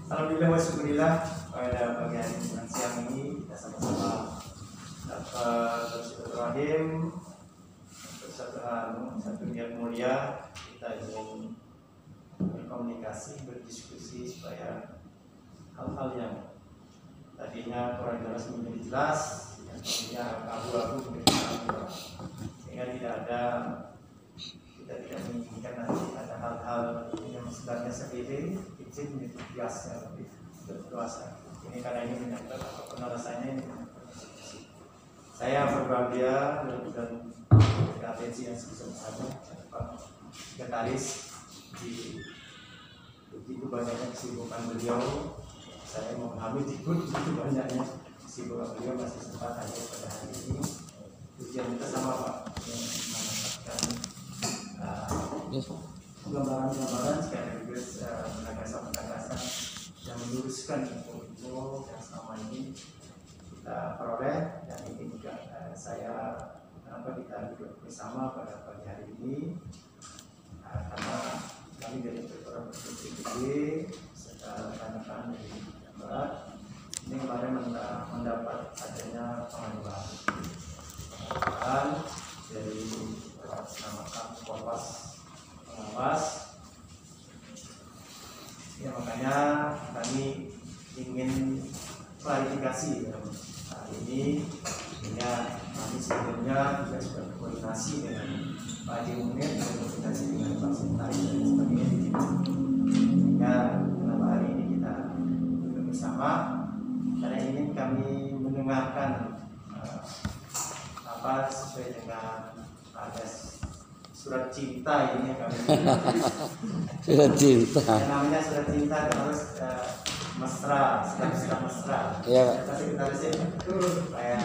Alhamdulillah wa syukurillah pada pagi hari dan siang ini kita sama-sama dapat bersilaturahim satu niat mulia. Kita ingin berkomunikasi, berdiskusi supaya hal-hal yang tadinya kurang jelas menjadi jelas, yang tadinya abu-abu menjadi terang, sehingga kita tidak menginginkan nanti ada hal-hal yang sebenarnya sepele izin menjadi bias yang lebih berkuasa. Ini karena ini menyangkut apapun alasannya ini. Saya berbahagia dan atensi yang sebesar-besarnya Pak Sekretaris di begitu banyaknya kesibukan beliau. Saya memahami begitu banyaknya kesibukan beliau masih sempat hadir pada hari ini. Tujuan kita sama Pak, yang mendapatkan gambaran-gambaran sekaligus penagasan yang meluruskan info yang selama ini kita peroleh, dan ini juga kita duduk bersama pada pagi hari ini karena kami dari PPD serta rekan-rekan dari Barat ini kemarin mendapat adanya pengaduan dari pengawas pengawas ya, makanya kami ingin klarifikasi dalam hal ini, sehingga kami sebelumnya juga sudah berkoordinasi dengan Pak Haji Munir, berkoordinasi dengan Pak Sekretaris dan sebagainya, sehingga kenapa hari ini kita duduk bersama karena ingin kami mendengarkan apa sesuai dengan ada surat cinta ini yang kami surat cinta. Yang namanya surat cinta harus mesra, surat mesra. Iya, Pak. Sekretarisnya kayak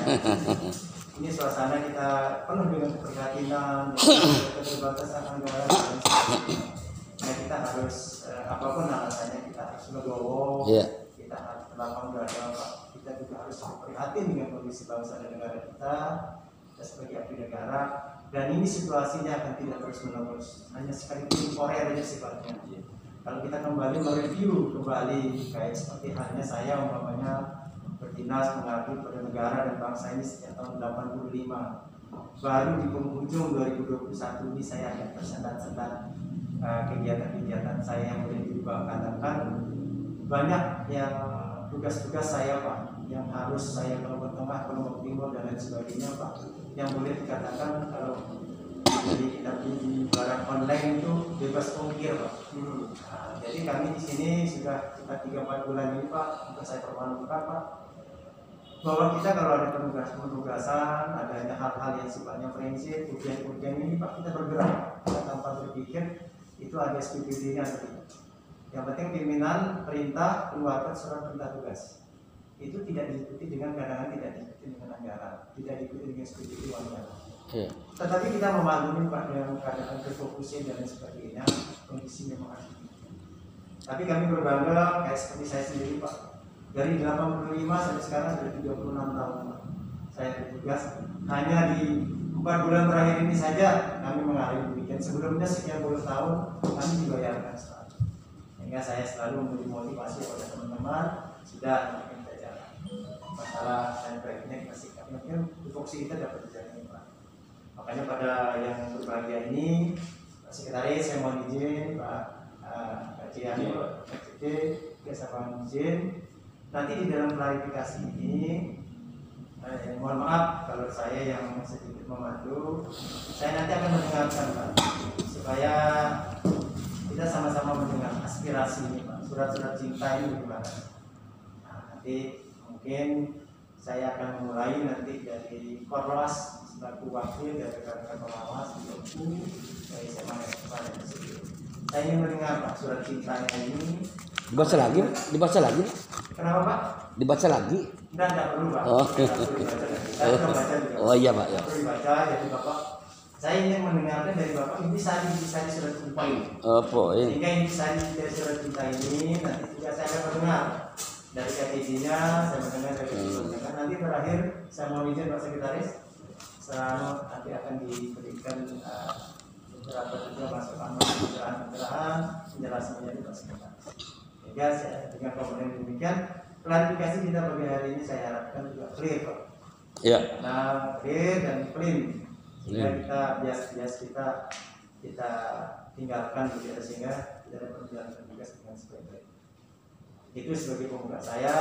ini suasana kita penuh dengan keprihatinan, keterbatasan anggaran dan sebagainya. Nah, kita harus apapun alasannya kita harus legowo. Iya. Kita harus berlapang dada, Pak. Kita juga harus prihatin dengan kondisi bangsa dan negara kita sebagai abdi negara. Dan ini situasinya akan tidak terus menerus, hanya sekali temporer aja sifatnya. Kalau kita kembali mereview kembali kayak seperti halnya saya umpamanya berdinas mengabdi pada negara dan bangsa ini sejak tahun 85, baru di penghujung 2021 ini saya akan tersendat-sendat kegiatan-kegiatan saya yang boleh dikatakan banyak yang tugas-tugas saya Pak, yang harus saya kelompok tengah, kelompok timur dan lain sebagainya Pak, yang boleh dikatakan kalau jadi kita beli barang online itu bebas ongkir Pak. Nah, jadi kami di sini sudah 3-4 bulan ini Pak, untuk saya permalukan Pak, bahwa kita kalau ada penugasan, adanya hal-hal yang sifatnya prinsip, ujian-ujian ini Pak, kita bergerak kita tanpa berpikir itu ada SPPD-nya atau tidak. Yang penting pimpinan perintah keluarkan surat perintah tugas. Itu tidak diikuti dengan kadang-kadang tidak diikuti dengan anggaran, tidak diikuti dengan SPPD uangnya. Tetapi kita memaklumi Pak dengan keadaan kefokusan dan lain sebagainya, kondisi memang ada. Tapi kami berbangga kayak seperti saya sendiri Pak, dari 85 sampai sekarang sudah 36 tahun Pak. Saya bertugas hanya di 4 bulan terakhir ini saja kami mengalami demikian. Sebelumnya sekian puluh tahun kami dibayarkan selalu. Sehingga saya selalu memberi motivasi kepada teman-teman sudah kita jalan. Masalah dan proyeknya masih mungkin tupoksi kita dapat dijalani Pak. Makanya pada yang berbahagia ini Pak Sekretaris saya mohon izin Pak Kajian Pak CT saya mohon izin nanti di dalam klarifikasi ini mohon maaf kalau saya yang sedikit memandu, saya nanti akan mendengarkan Pak supaya kita sama-sama mendengar aspirasi ini Pak, surat-surat cinta ini bagaimana. Nah, nanti mungkin saya akan memulai nanti dari Korlas selaku wakil dari rekan-rekan pengawas dari SMA kepada saya ingin mendengar Pak surat cintanya ini. Dibaca lagi? Dibaca lagi? Kenapa Pak? Dibaca lagi? Tidak perlu Pak. Oh. Saya baca juga. Oh iya Pak ya. Perlu dibaca jadi Bapak. Saya ingin mendengarkan dari Bapak intisari surat cinta ini. Oh poin. Sehingga intisari dari surat cinta ini nanti juga saya akan mendengar dari KTJ-nya, saya mendengar dari KTJ-nya. Nanti terakhir saya mau izin Pak Sekretaris, nanti akan diberikan beberapa juga masukan pencerahan penjelasannya di Pak Sekretaris. Sehingga dengan komponen demikian klarifikasi kita bagi hari ini saya harapkan juga clear Pak. Ya. Nah, clear dan clean. Sehingga Ya. kita bias kita tinggalkan begitu, sehingga kita dapat menjalankan tugas dengan sebaik-baik. Itu sebagai pembuka saya.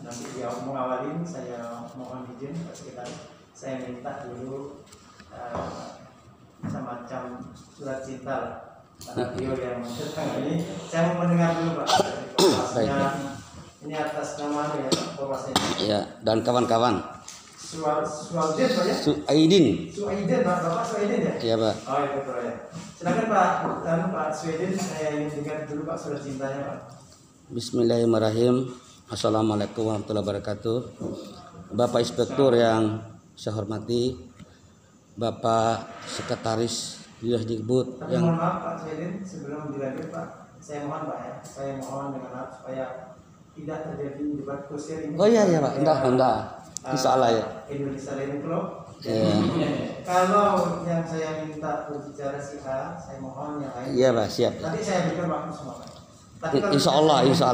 Nanti dia mengawali, saya mohon izin Pak Sekretaris, saya minta dulu semacam surat cinta lah. Karena beliau yang menceritakan ini, saya mau mendengar dulu Pak. Bahwasanya ini atas nama ya bahwasanya. Ya, dan kawan-kawan. Suaidin Pak ya? Suaidin. Suaidin Pak, Bapak Suaidin ya? Iya, Pak. Oh iya betul ya. Silakan Pak, Pak Suaidin, saya ingin dengar dulu Pak surat cintanya Pak. Bismillahirrahmanirrahim. Assalamualaikum warahmatullahi wabarakatuh. Bapak Inspektur yang saya hormati, Bapak Sekretaris Dikbud Tapi yang mohon maaf Pak Suaidin, sebelum dilanjut Pak, saya mohon Pak ya, saya mohon dengan maaf supaya tidak terjadi debat kusir ini. Oh iya Pak, enggak. Insya Allah ya. Indonesia Lain Club. Ya. Kalau yang saya minta berbicara si A, saya mohon yang lain. Iya Pak, siap. Nanti saya berikan waktu semua Pak. Tapi kalau Insya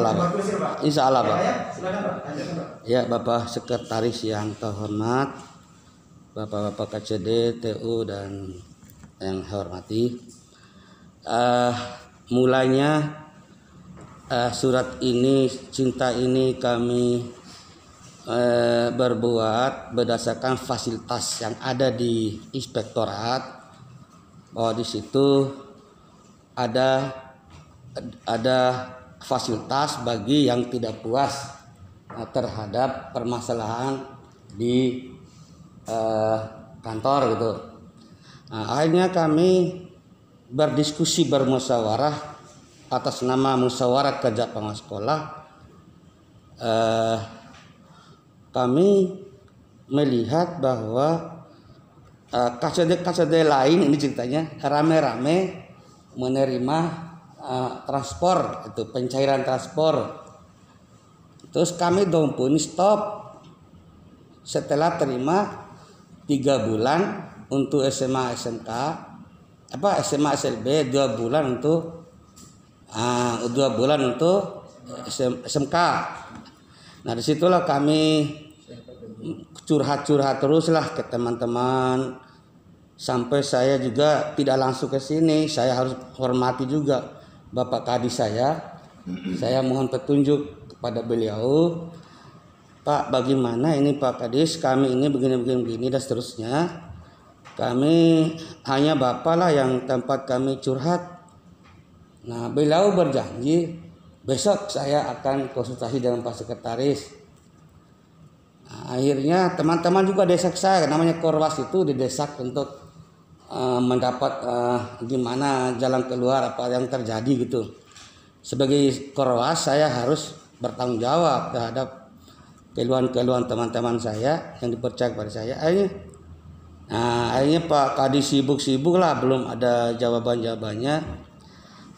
Allah, debat kusir, Pak. Insya Allah Pak. Ya, silakan Pak, lanjutkan Pak. Ya, Bapak Sekretaris yang terhormat, Bapak-bapak KCD, TU dan yang saya hormati. Mulanya surat ini, cinta ini kami berbuat berdasarkan fasilitas yang ada di inspektorat, bahwa di situ ada fasilitas bagi yang tidak puas terhadap permasalahan di kantor gitu. Nah, akhirnya kami berdiskusi bermusyawarah atas nama musyawarah kerja pengawas sekolah. Kami melihat bahwa KCD lain ini ceritanya rame-rame menerima transport, itu pencairan transport. Terus kami pun stop setelah terima 3 bulan untuk SMA SMK, SMA SLB, 2 bulan untuk 2 bulan untuk SMK. Nah disitulah kami curhat teruslah ke teman-teman, sampai saya juga tidak langsung ke sini. Saya harus hormati juga Bapak Kadis saya mohon petunjuk kepada beliau, Pak bagaimana ini Pak Kadis, kami ini begini dan seterusnya. Kami hanya Bapak lah yang tempat kami curhat. Nah beliau berjanji besok saya akan konsultasi dengan Pak Sekretaris. Nah, akhirnya teman-teman juga desak saya, namanya Korwas itu didesak untuk mendapat gimana jalan keluar apa yang terjadi gitu. Sebagai Korwas saya harus bertanggung jawab terhadap keluhan-keluhan teman-teman saya yang dipercaya kepada saya. Akhirnya Pak Kadis sibuk lah, belum ada jawabannya.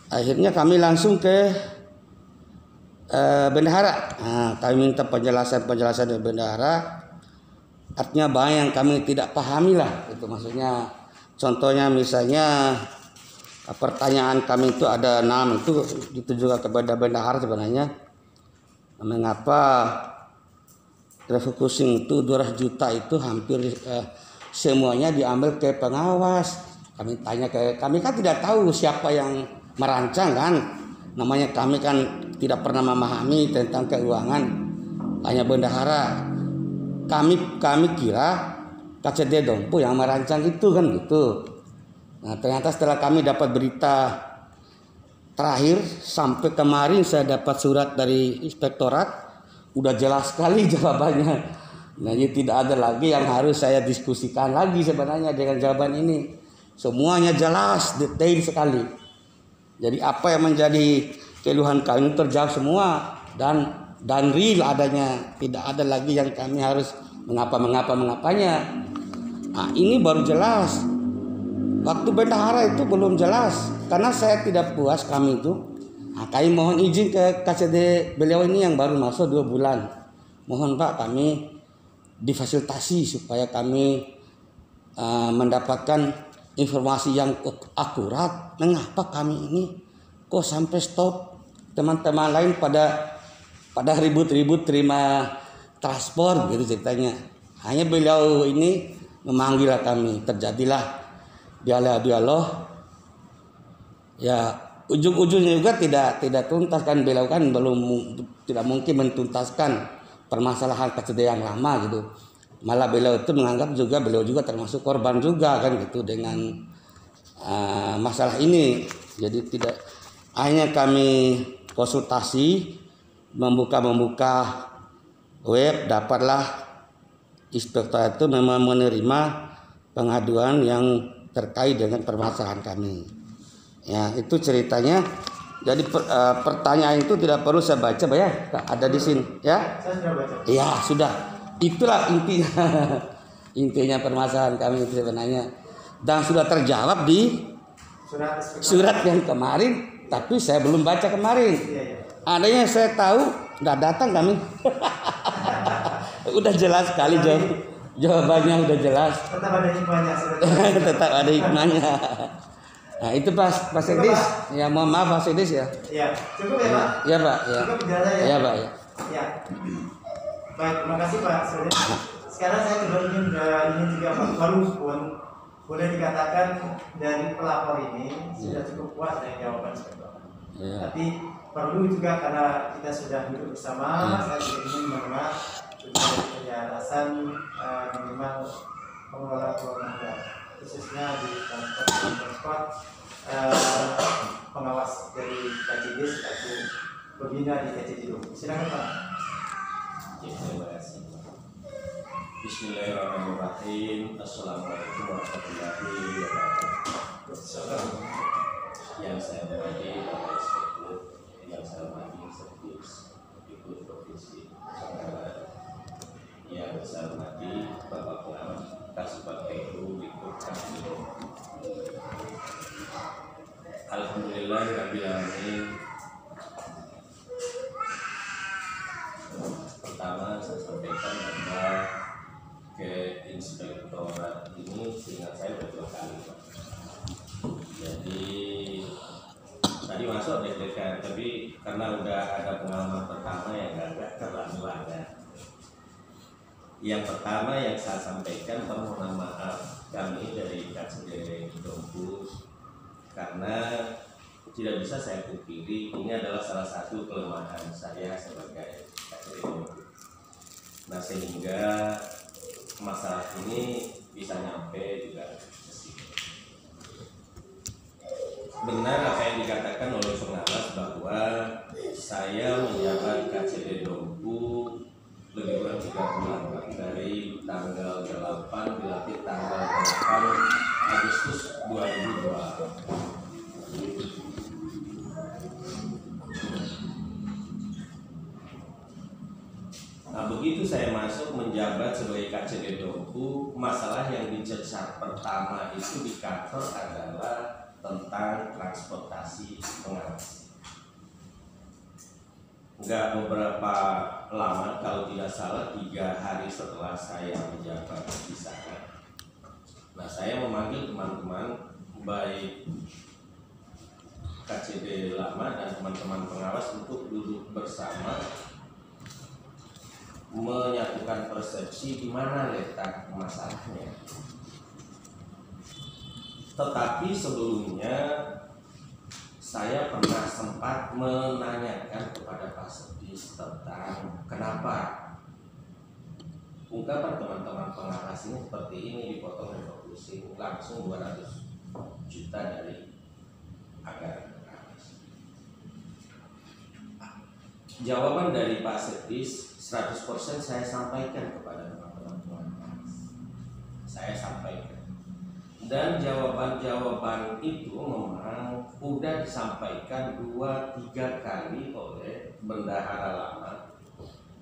Akhirnya kami langsung ke bendahara. Kami minta penjelasan dari bendahara. Artinya banyak yang kami tidak pahami lah. Itu maksudnya. Contohnya misalnya pertanyaan kami itu ada 6 itu juga kepada bendahara sebenarnya. Mengapa refocusing itu 200 juta itu hampir semuanya diambil ke pengawas. Kami tanya kami kan tidak tahu siapa yang merancang kan. Namanya kami kan tidak pernah memahami tentang keuangan, hanya bendahara. Kami kira KCD Dompu yang merancang itu kan gitu. Nah ternyata setelah kami dapat berita terakhir sampai kemarin saya dapat surat dari inspektorat, udah jelas sekali jawabannya. Nah jadi tidak ada lagi yang harus saya diskusikan lagi sebenarnya dengan jawaban ini. Semuanya jelas, detail sekali. Jadi apa yang menjadi keluhan kami terjawab semua dan real adanya, tidak ada lagi yang kami harus mengapanya. Nah ini baru jelas. Waktu bendahara itu belum jelas karena saya tidak puas kami itu. Nah, kami mohon izin ke KCD beliau ini yang baru masuk 2 bulan. Mohon Pak kami difasilitasi supaya kami mendapatkan informasi yang akurat. Mengapa kami ini kok sampai stop teman-teman lain pada ribut-ribut terima transport gitu ceritanya. Hanya beliau ini memanggil kami, terjadilah dialog. Ya ujung-ujungnya juga tidak tuntas kan, beliau kan tidak mungkin mentuntaskan permasalahan KCD yang lama gitu. Malah beliau itu menganggap juga beliau juga termasuk korban juga kan gitu dengan masalah ini. Jadi tidak hanya kami konsultasi membuka web, dapatlah inspektor itu memang menerima pengaduan yang terkait dengan permasalahan kami. Ya, itu ceritanya. Jadi pertanyaan itu tidak perlu saya baca, Pak ya. Ada di sini, ya. Saya sudah baca. Ya, sudah. Itulah intinya. Intinya permasalahan kami itu sebenarnya. Dan sudah terjawab di surat yang kemarin, tapi saya belum baca kemarin. Adanya saya tahu, nggak datang kami. Udah jelas sekali jawabannya, udah jelas. Tetap ada hikmahnya. Tetap ada hikmahnya. Nah itu Pak Sekdis, ya mohon maaf Pak Sekdis ya. Ya, cukup ya Pak. Ya Pak. Ya. Cukup penjelasan ya. Ya Pak ya. Ya. Baik, terima kasih Pak. Sekarang saya juga ingin juga Pak, baru boleh dikatakan dari pelapor ini sudah cukup kuat dari jawaban inspektor. Ya. Tapi perlu juga karena kita sudah duduk bersama, saya juga ingin mendengar penjelasan minimal pengelola keluarga, khususnya di transport pengawas dari KCD selaku pembina di KCD. Silakan Pak. Terima kasih. Bismillahirrahmanirrahim. Assalamualaikum warahmatullahi wabarakatuh. Yang saya hormati Bapak Inspektur, yang saya hormati Sekretaris Dikbud Provinsi Tenggara, yang saya hormati Bapak Pengawas Kasubag PU Dikbud Kabupaten. Alhamdulillahirabbil alamin. Pertama saya sampaikan bahwa ke inspektorat ini seingat saya sudah 2 kali Pak. Jadi tadi masuk deg-degan, tapi karena udah ada pengalaman pertama yang agak terlambat ya. Yang pertama yang saya sampaikan permohonan maaf kami dari KCD Dompu, karena tidak bisa saya pungkiri ini adalah salah satu kelemahan saya sebagai KCD Dompu. Nah sehingga masalah ini bisa nyampe juga ke sini. Benar apa yang dikatakan oleh pengawas bahwa saya menjabat KCD Dompu lebih kurang 3 bulan Pak. Dari tanggal 8 dilantik tanggal 8 Agustus 2002. Nah begitu saya masuk menjabat sebagai KCD Dompu, masalah yang dicecar pertama itu di kantor adalah tentang transportasi pengawas. Enggak beberapa lama, kalau tidak salah 3 hari setelah saya menjabat di sana. Nah saya memanggil teman-teman baik KCD lama dan teman-teman pengawas untuk duduk bersama, menyatukan persepsi di mana letak masalahnya. Tetapi sebelumnya saya pernah sempat menanyakan kepada Pak Sekdis tentang kenapa ungkapan teman-teman pengawas ini seperti ini, dipotong refocusing langsung 200 juta dari anggaran pengawas. Jawaban dari Pak Sekdis 100% saya sampaikan kepada teman-teman pengawas. Saya sampaikan. Dan jawaban-jawaban itu memang sudah disampaikan 2-3 kali oleh bendahara lama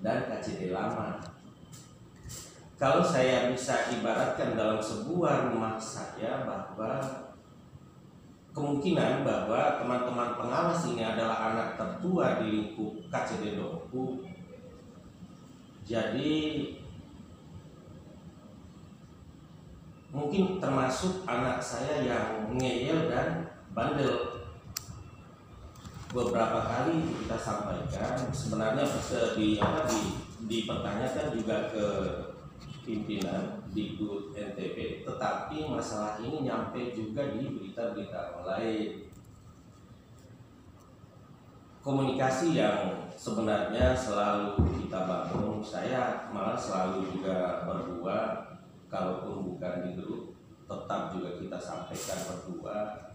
dan KCD lama. Kalau saya bisa ibaratkan dalam sebuah rumah saya bahwa kemungkinan bahwa teman-teman pengawas ini adalah anak tertua di lingkup KCD Dompu. Jadi mungkin termasuk anak saya yang ngeyel dan bandel. beberapa kali kita sampaikan, sebenarnya dipertanyakan juga ke pimpinan di Dikbud NTB, tetapi masalah ini nyampe juga di berita-berita lain. Komunikasi yang sebenarnya selalu kita bangun, saya malah selalu juga berdua, kalaupun bukan di grup, tetap juga kita sampaikan berdua.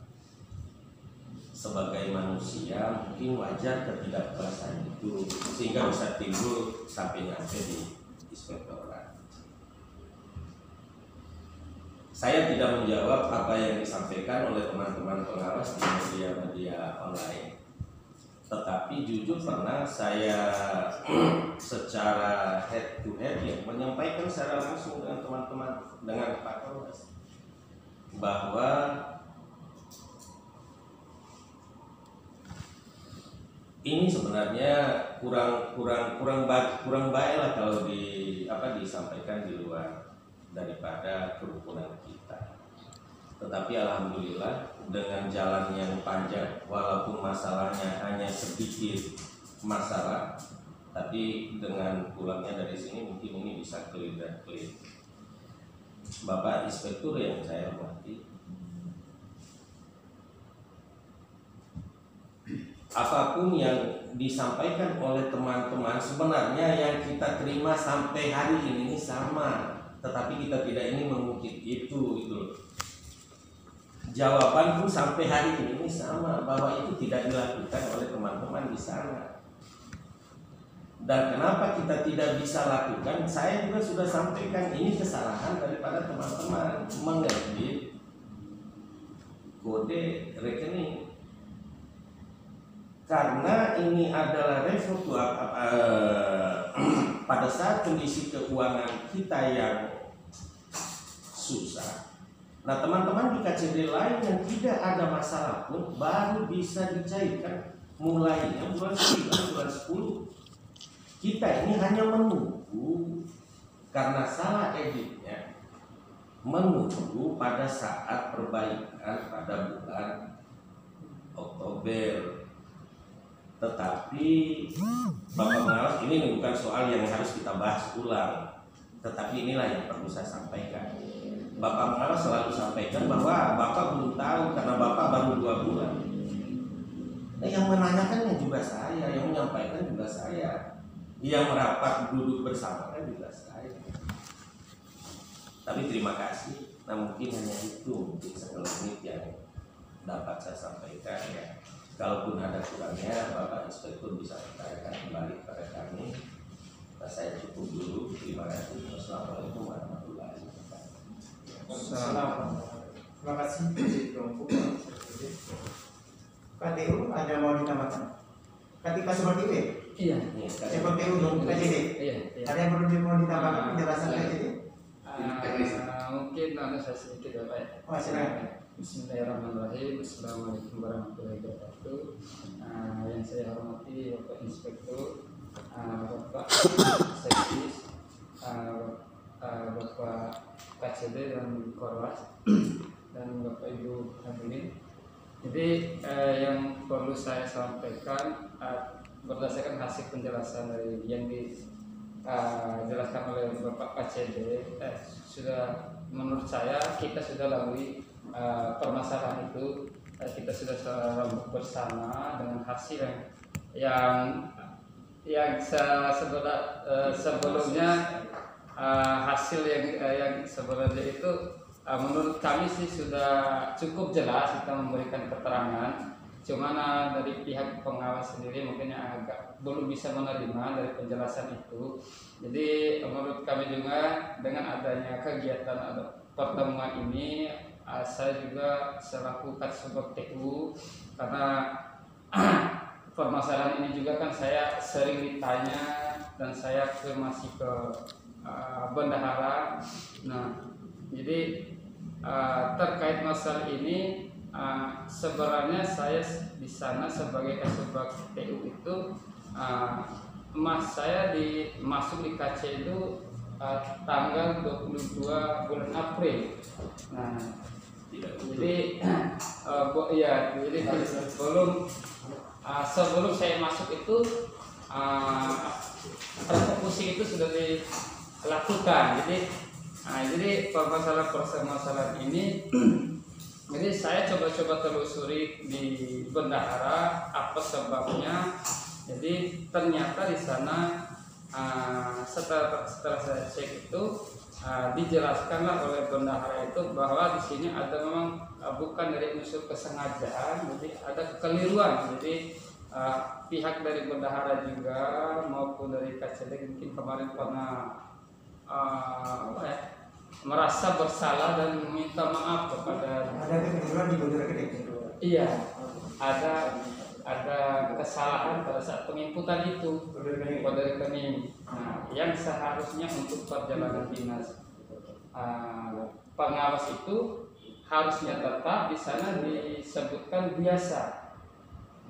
Sebagai manusia mungkin wajar ketidakpuasan itu, sehingga bisa timbul sampai nyampe di inspektorat. Saya tidak menjawab apa yang disampaikan oleh teman-teman pengawas di media-media online, tetapi jujur pernah saya secara head to head ya menyampaikan secara langsung dengan teman-teman, dengan Pak Kapolres, bahwa ini sebenarnya kurang baik lah kalau disampaikan di luar daripada kerukunan kita. Tetapi alhamdulillah dengan jalan yang panjang, walaupun masalahnya hanya sedikit masalah, tapi dengan pulangnya dari sini mungkin ini bisa clear dan clear. Bapak Inspektur yang saya hormati, apapun yang disampaikan oleh teman-teman sebenarnya yang kita terima sampai hari ini sama, tetapi kita tidak ingin mengungkit itu gitu. Jawaban pun sampai hari ini sama, bahwa itu tidak dilakukan oleh teman-teman di sana. Dan kenapa kita tidak bisa lakukan? Saya juga sudah sampaikan, ini kesalahan daripada teman-teman mengedit kode rekening. Karena ini adalah pada saat kondisi keuangan kita yang susah. Nah, teman-teman di KCD lain yang tidak ada masalah pun baru bisa dicairkan mulainya bulan 9, bulan 10. Kita ini hanya menunggu karena salah editnya, menunggu pada saat perbaikan pada bulan Oktober. Tetapi Bapak Pengawas, ini bukan soal yang harus kita bahas ulang, tetapi inilah yang perlu saya sampaikan. Bapak Pengawas selalu sampaikan bahwa Bapak belum tahu karena Bapak baru 2 bulan. Nah, yang menanyakannya juga saya, yang menyampaikan juga saya, yang merapat duduk bersama kan juga saya. Tapi terima kasih. Nah, mungkin hanya itu mungkin sekelumit yang dapat saya sampaikan ya. Kalaupun ada kurangnya, Bapak Inspektur bisa bertanyakan kembali kepada kami. Nah, saya cukup dulu. Terima kasih. Wassalamualaikum warahmatullahi wabarakatuh. Terima kasih KTU ada mau ditambahkan? Ketika seperti itu ya? Iya. Seperti untuk KCD? Iya. Ada yang perlu mau ditambahkan penjelasan KCD? Mungkin ada saya sedikit ya Pak ya. Oh, silakan. Bismillahirrahmanirrahim. Assalamualaikum warahmatullahi wabarakatuh. Yang saya hormati Bapak Inspektur, Bapak Seksis, Bapak KCD dan Korwas, dan Bapak Ibu hadirin. Jadi yang perlu saya sampaikan berdasarkan hasil penjelasan dari yang dijelaskan oleh Bapak KCD, sudah menurut saya kita sudah lalui permasalahan itu. Kita sudah rembuk bersama dengan hasil yang sebelumnya hasil yang sebenarnya itu menurut kami sih sudah cukup jelas kita memberikan keterangan. Cuman dari pihak pengawas sendiri mungkin yang agak belum bisa menerima dari penjelasan itu. Jadi menurut kami juga dengan adanya kegiatan atau pertemuan ini, saya juga selaku Kasubag TU, karena permasalahan ini juga kan saya sering ditanya dan saya masih ke bendahara. Nah, jadi terkait masalah ini sebenarnya saya di sana sebagai Kasubag TU itu saya masuk di KC itu tanggal 22 bulan April. Nah, tidak betul. Jadi jadi sebelum saya masuk itu persekusi itu sudah dilakukan. Jadi permasalahan ini jadi saya coba telusuri di bendahara apa sebabnya. Jadi ternyata di sana setelah saya cek itu dijelaskanlah oleh bendahara itu bahwa di sini ada memang bukan dari unsur kesengajaan, jadi ada kekeliruan. Jadi pihak dari bendahara juga maupun dari KCD mungkin kemarin pernah merasa bersalah dan meminta maaf kepada. Ada kekeliruan di Bendera Gede. Iya, ada kesalahan pada saat penginputan itu kode rekening. Nah, yang seharusnya untuk perjalanan dinas pengawas itu harusnya tetap di sana disebutkan biasa.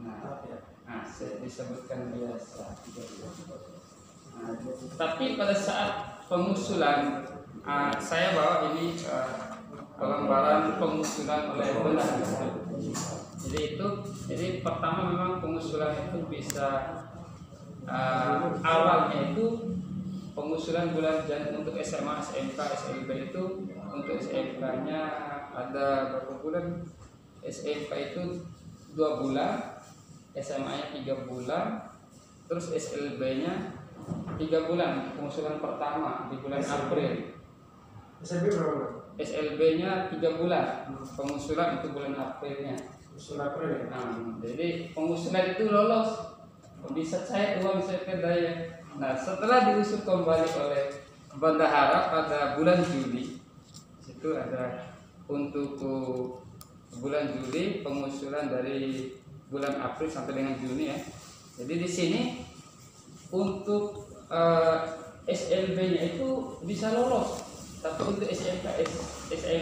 Nah, disebutkan biasa. Nah, tapi pada saat pengusulan saya bawa ini lembaran pengusulan oleh bendahara. Jadi pertama memang pengusulan itu bisa awalnya itu pengusulan bulan Januari untuk SMA, SMK, SLB itu untuk SMK-nya ada berapa bulan? SMK itu 2 bulan, SMA-nya 3 bulan, terus SLB-nya 3 bulan. Pengusulan pertama di bulan April. SLB berapa? SLB-nya 3 bulan, pengusulan itu bulan Aprilnya. April. Nah, jadi pengusulan itu lolos, bisa cair uang CP daya. Nah, setelah diusut kembali oleh bendahara pada bulan Juli, itu ada untuk bulan Juli pengusulan dari bulan April sampai dengan Juni ya. Jadi di sini untuk SLB-nya itu bisa lolos. Tapi untuk SMK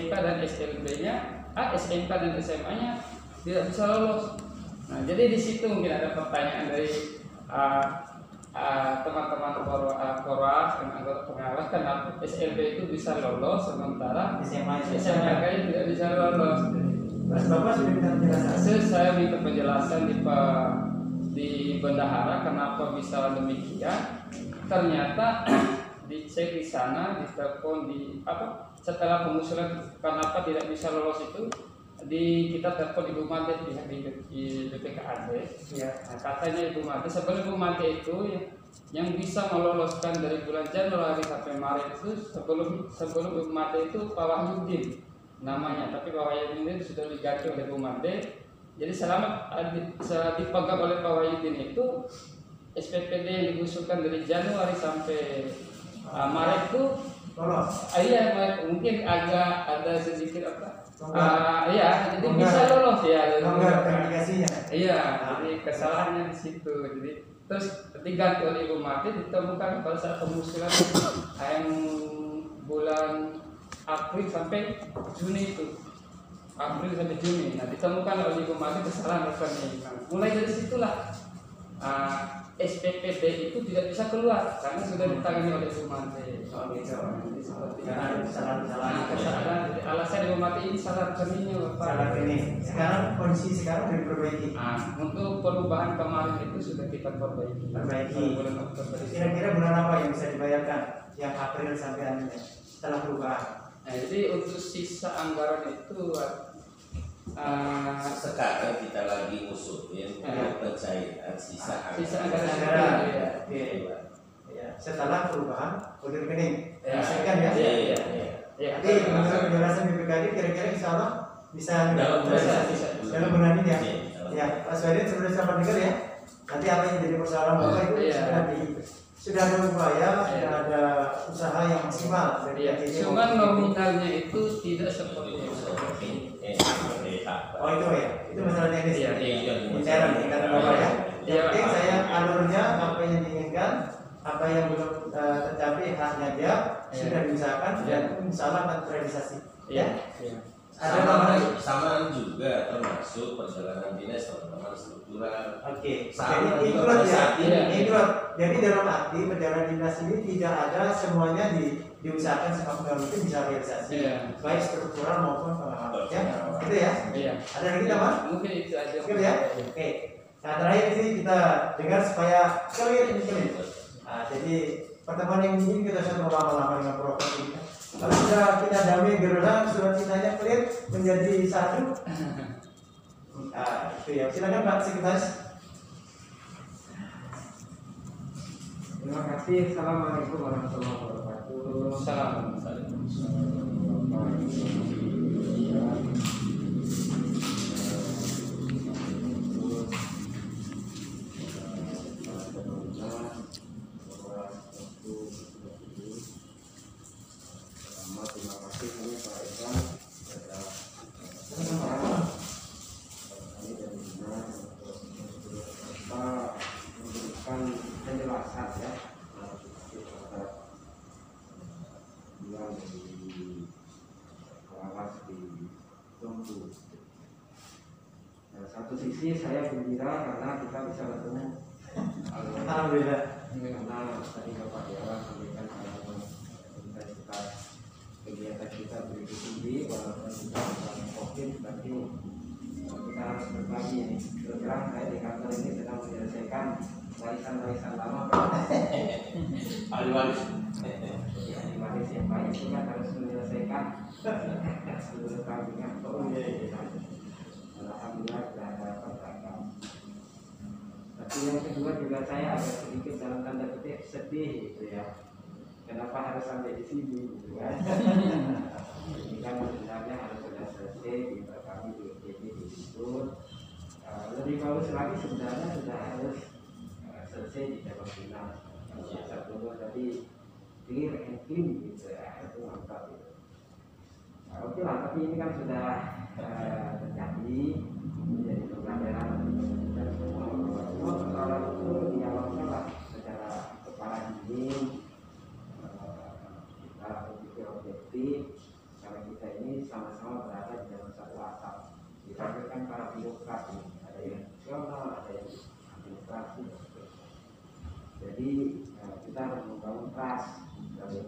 dan SLB-nya, SMK dan SMA-nya tidak bisa lolos. Nah, jadi di situ mungkin ada pertanyaan dari teman-teman Korwas dan anggota pengawas, kenapa SLB itu bisa lolos sementara SMK tidak bisa lolos. Mas Bapak sudah minta penjelasan. Saya minta penjelasan di bendahara kenapa bisa demikian. Ternyata dicek di sana, ditelepon setelah pengusulan kenapa tidak bisa lolos itu kita telepon Ibu Mate di BPKAD ya. Nah, katanya Ibu Mate sebelum Ibu Mate itu yang bisa meloloskan dari bulan Januari sampai Maret itu sebelum Ibu Mate itu Pak Wahyudin namanya, tapi Pak Wahyudin itu sudah diganti oleh Ibu Mate. Jadi selama dipegang oleh Pak Wahyudin itu SPPD yang diusulkan dari Januari sampai Maret itu Lolos. Iya, mungkin agak ada sedikit iya, jadi bisa lolos ya. Verifikasinya. Iya, jadi kesalahannya di situ. Jadi terus diganti oleh Ibu Mati ditemukan pada saat pengusulan yang bulan April sampai Juni itu. April sampai Juni. Nah, ditemukan oleh Ibu Mati kesalahan rekening. Nah, mulai dari situlah SPPD itu tidak bisa keluar karena sudah ditangani oleh Ibu Mati. Jadi seperti kesalahan. Jadi alasan Ibu Mati ini salah rekeningnya, Bapak. Salah ini. Sekarang kondisi sekarang diperbaiki. Untuk perubahan kemarin itu sudah kita perbaiki. Bulan Oktober. Kira-kira bulan apa yang bisa dibayarkan? Yang April sampai akhirnya setelah perubahan. Nah, jadi untuk sisa anggaran itu sekarang kita lagi ngusulin pencairan sisa anggaran. Ya. Setelah perubahan kode rekening. Ya. Misalkan ya. Jadi menurut penjelasan BPKD kira-kira insya Allah bisa dalam bulan ini ya. Ya, Pak Sweden sudah sempat dengar ya. Nanti apa yang jadi persoalan Bapak itu sudah ada upaya, sudah ada usaha yang maksimal dari KCD. Cuman nominalnya itu tidak seperti itu. Oh itu ya, itu masalah teknis. Bicara tingkatan Bapak ya. Yang penting saya alurnya apa yang diinginkan, apa yang belum tercapai haknya dia sudah diusahakan dan insya Allah akan terrealisasi. Ya. Sama juga termasuk perjalanan dinas teman-teman struktural. Oke. Sama Jadi juga ya. ini. Jadi dalam arti perjalanan dinas ini tidak ada semuanya diusahakan sama pegawai itu bisa realisasi, Iya. baik struktural maupun pengawasan. Ya, itu ya. Iya. Ada lagi teman? Mungkin itu aja. Cukup ya. Oke. Nah terakhir ini kita dengar supaya clear ini clear. Nah, jadi pertemuan yang ini kita sudah lama-lama dengan program kita. Kalau sudah kita damai gerulang, surat cintanya clear menjadi satu. Nah, itu ya. Silakan Pak Sekretaris. Terima kasih. Assalamualaikum warahmatullahi wabarakatuh. Salam. Terima kasih kami Pak Ivan pada kami dan Dinas untuk memberikan penjelasan ya terhadap yang di pengawas di Tunggu. Nah, satu sisi saya gembira karena kita bisa bertemu. Alhamdulillah. Karena tadi Bapak Dewa sampaikan bahwa intensitas kegiatan kita begitu tinggi walaupun kita dalam COVID, tapi kita harus berbagi nih. Terus terang saya di kantor ini sedang menyelesaikan warisan lama. Ahli-waris. Jadi ahli waris yang baik itu kan harus menyelesaikan seluruh tanggungan. Alhamdulillah sudah ada perkembangan. Tapi yang kedua juga saya agak sedikit dalam tanda petik sedih gitu ya. Kenapa harus sampai di sini gitu kan? Ini kan sebenarnya harus sudah selesai kita kami di UPD di situ. Lebih bagus lagi sebenarnya sudah harus selesai di Dewan Dinas. Kalau saya dulu tadi clear and clean gitu ya, itu mantap gitu. Oke lah, tapi ini kan sudah terjadi menjadi pembelajaran dan semua bahwa persoalan itu dialogkan lah secara kepala dingin. Kita berpikir objektif karena kita ini sama-sama berada di dalam satu atap. Disampaikan para birokrat ini, ada yang nasional, ada yang administrasi. Jadi kita harus membangun trust dari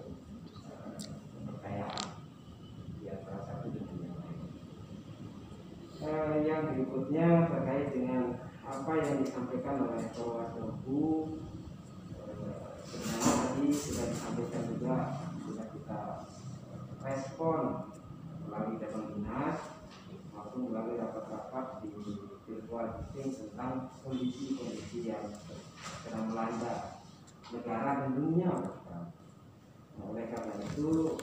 kepercayaan di antara satu dengan yang lain. Yang berikutnya terkait dengan apa yang disampaikan oleh Bapak Tunggu. Sebenarnya tadi sudah disampaikan juga, sudah kita respon melalui Dewan Dinas maupun melalui rapat-rapat di virtual meeting tentang kondisi-kondisi yang sedang melanda negara dan dunia. Nah, oleh karena itu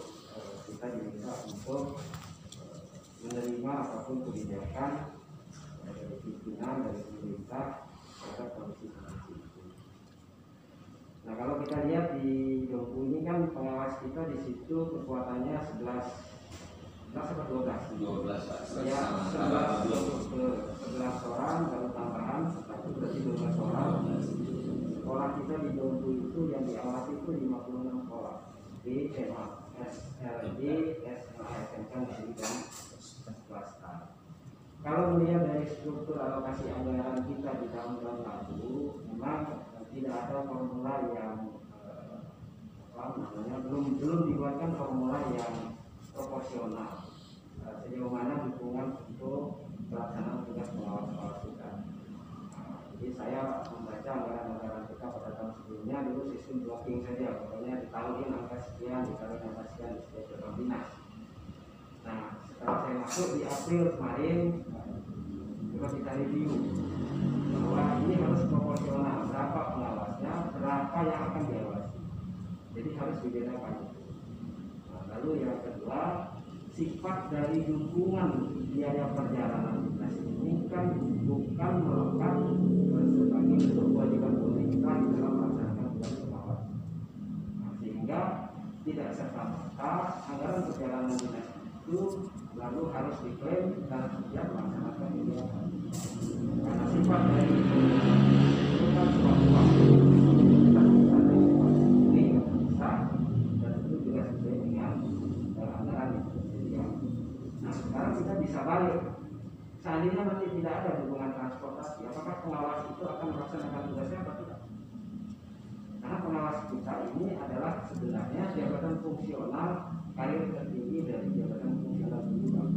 kita diminta untuk menerima apapun kebijakan dari pimpinan dari pemerintah terhadap kondisi-kondisi itu. Nah, kalau kita lihat di Dompu ini kan pengawas kita di situ kekuatannya 11 atau 12? 12 Pak. Ya, 11 orang baru tambahan satu berarti 12 orang. Sekolah kita di Dompu itu yang diawasi itu 56 sekolah. D, SLD, SMK negeri dan swasta. Kalau melihat dari struktur alokasi anggaran kita di tahun-tahun lalu, memang tidak ada formula yang belum dibuatkan formula yang proporsional sejauh mana dukungan untuk pelaksanaan tugas pengawas kita. Jadi saya membaca anggaran-anggaran kita pada tahun sebelumnya dulu sistem blocking saja, pokoknya ditaruhin angka sekian, ditaruhin angka sekian di setiap Dewan Dinas. Nah, setelah saya masuk di April kemarin, coba kita review bahwa ini harus proporsional, berapa pengawasnya, berapa yang akan diawasi. Jadi harus dibedakan. Nah, lalu yang kedua, sifat dari dukungan biaya perjalanan dinas ini kan bukan melekat sebagai bentuk kewajiban pemerintah di dalam melaksanakan tugas pengawas. Nah, sehingga tidak serta-merta anggaran perjalanan dinas itu lalu harus diklaim dan siap melaksanakan kegiatan. Karena sifat dari itu kan suatu waktu kita bisa dari ini bisa dan itu juga sesuai dengan anggaran yang tersedia. Nah, sekarang kita bisa balik. Seandainya nanti tidak ada dukungan transportasi, apakah pengawas itu akan melaksanakan tugasnya atau tidak? Karena pengawas pengawas kita ini adalah sebenarnya jabatan fungsional karir tertinggi dari jabatan fungsional pendidikan.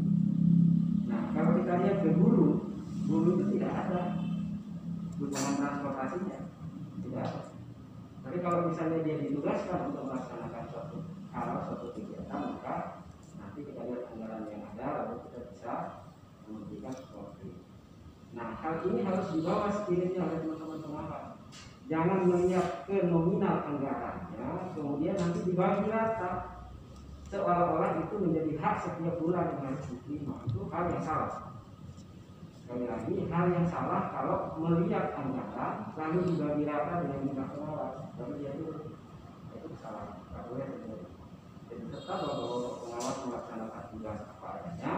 Nah, kalau kita lihat ke guru itu tidak ada dukungan transportasinya, tidak ada. Tapi kalau misalnya dia ditugaskan untuk melaksanakan suatu kegiatan, maka nanti kita lihat anggaran yang ada, lalu kita bisa memberikan seperti. Nah, hal ini harus dibawa spiritnya oleh teman-teman pengawas. Jangan melihat ke nominal anggarannya, kemudian nanti dibagi rata, seolah-olah itu menjadi hak setiap bulan yang harus diterima. Itu hal yang salah. Sekali lagi, hal yang salah kalau melihat anggaran lalu dibagi rata dengan jumlah pengawas. Tapi dia itu kesalahan. Tidak boleh terjadi. Jadi tetap bahwa pengawas melaksanakan tugas apa adanya.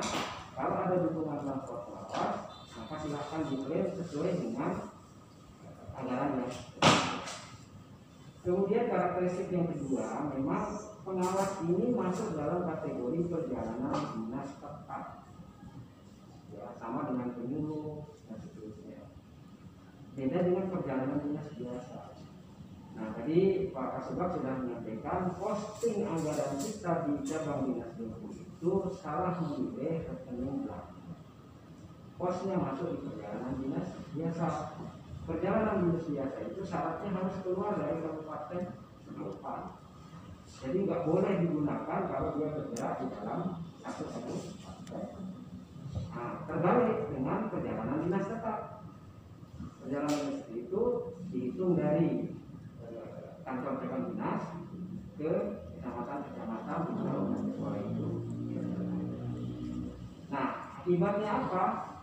Kalau ada dukungan transport pengawas, maka silakan diklaim sesuai dengan anggaran yang. Kemudian karakteristik yang kedua, memang pengawas ini masuk dalam kategori perjalanan dinas tetap, ya, sama dengan penyuluh dan seterusnya. Beda dengan perjalanan dinas biasa. Nah, tadi Pak Kasubag sudah menyampaikan posting anggaran kita di cabang dinas Bengkulu itu salah memilih rekening belakang. Posnya masuk di perjalanan dinas biasa. Perjalanan dinas biasa itu syaratnya harus keluar dari kabupaten setempat. Jadi nggak boleh digunakan kalau dia bergerak di dalam satu kabupaten. Nah, terbalik dengan perjalanan dinas tetap. Perjalanan dinas itu dihitung dari kantor cabang dinas ke kecamatan di dalam sekolah itu. Nah, akibatnya apa?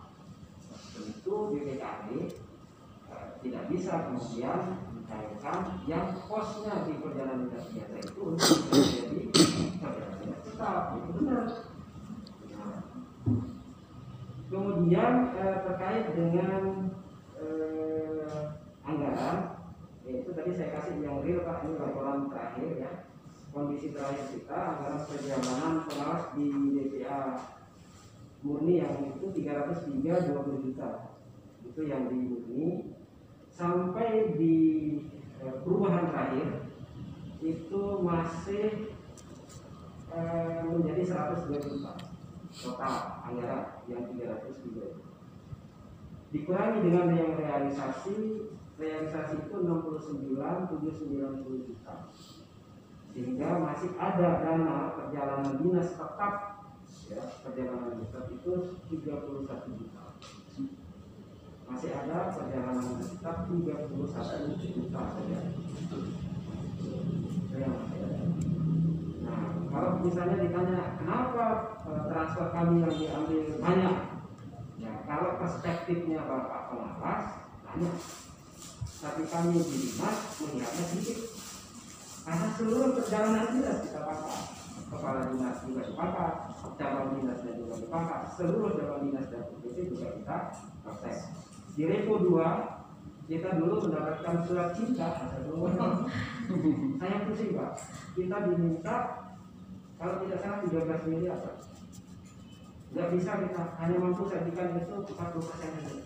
Tentu BPKB tidak bisa kemudian mencairkan yang posnya di perjalanan dinas biasa itu untuk menjadi perjalanan dinas tetap. Itu benar. Nah, kemudian terkait dengan anggaran, yaitu tadi saya kasih yang real Pak, ini laporan terakhir ya. Kondisi terakhir kita anggaran perjalanan pengawas di DPA murni yang itu 320 juta. Itu yang di murni. Sampai di perubahan terakhir itu masih menjadi 102 juta total anggaran yang 303. Dikurangi dengan yang realisasi itu 69,790 juta, sehingga masih ada dana perjalanan dinas tetap, ya, perjalanan dinas tetap itu 31 juta. Masih ada perjalanan tetap 31 juta saja. Nah, kalau misalnya ditanya kenapa transfer kami yang diambil banyak, ya kalau perspektifnya Bapak pengawas banyak, tapi kami di dinas melihatnya sedikit. Karena seluruh perjalanan dinas kita pakai, kepala dinas juga dipakai, cabang dinasnya juga dipakai, seluruh cabang dinas dan UPT juga kita proses. Di Repo 2 kita dulu mendapatkan surat cinta. Saya pusing Pak. Kita diminta kalau tidak salah 13 miliar Pak. Nggak bisa, kita hanya mampu sajikan itu 40% saja.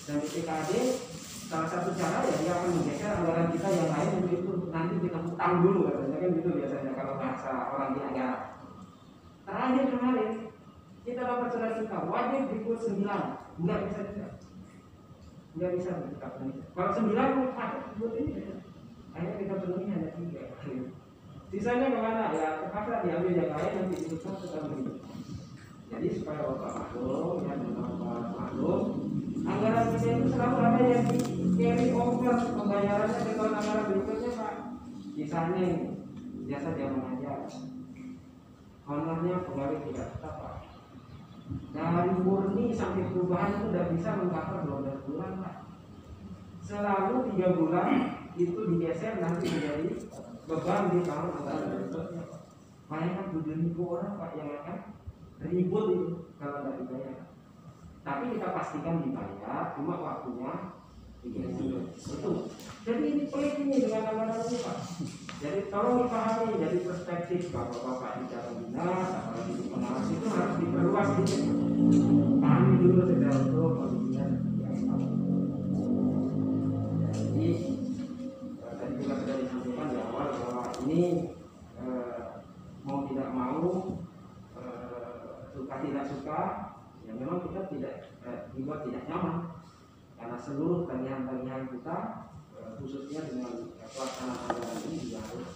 Dan di PKD salah satu cara ya dia akan menggeser anggaran kita yang lain untuk itu nanti kita utang dulu katanya, kan gitu biasanya kalau bahasa orang di anggaran. Terakhir kemarin kita dapat surat cinta wajib ikut 9. Nggak bisa juga, nggak bisa kita penuhi. Kalau 9 patut buat ini, hanya kita penuhi hanya 3. Sisanya kemana? Ya terpaksa diambil yang lain nanti ditukar ke kami. Jadi supaya Bapak maklum, ya Bapak maklum, anggaran kita itu selalu ada yang di carry over pembayarannya ke tahun anggaran berikutnya Pak. Misalnya jasa jam mengajar, honornya pegawai tidak tetap Pak. Dari murni sampai perubahan itu sudah bisa mengcover 12 bulan Pak. Selalu 3 bulan itu digeser nanti menjadi beban di tahun anggaran berikutnya. Bayangkan 7.000 orang Pak yang akan ribut itu kalau tidak dibayar. Tapi kita pastikan dibayar, cuma waktunya digeser. Betul. Jadi ini pelik ini dengan anggaran ini Pak. Jadi tolong dipahami dari perspektif Bapak-bapak di cabang dinas, apalagi di pengawas itu harus diperluas sedikit. Pahami dulu secara utuh kondisinya seperti apa. Jadi tadi tidak nyaman karena seluruh tagihan-tagihan kita khususnya dengan pelaksanaan anggaran ini juga harus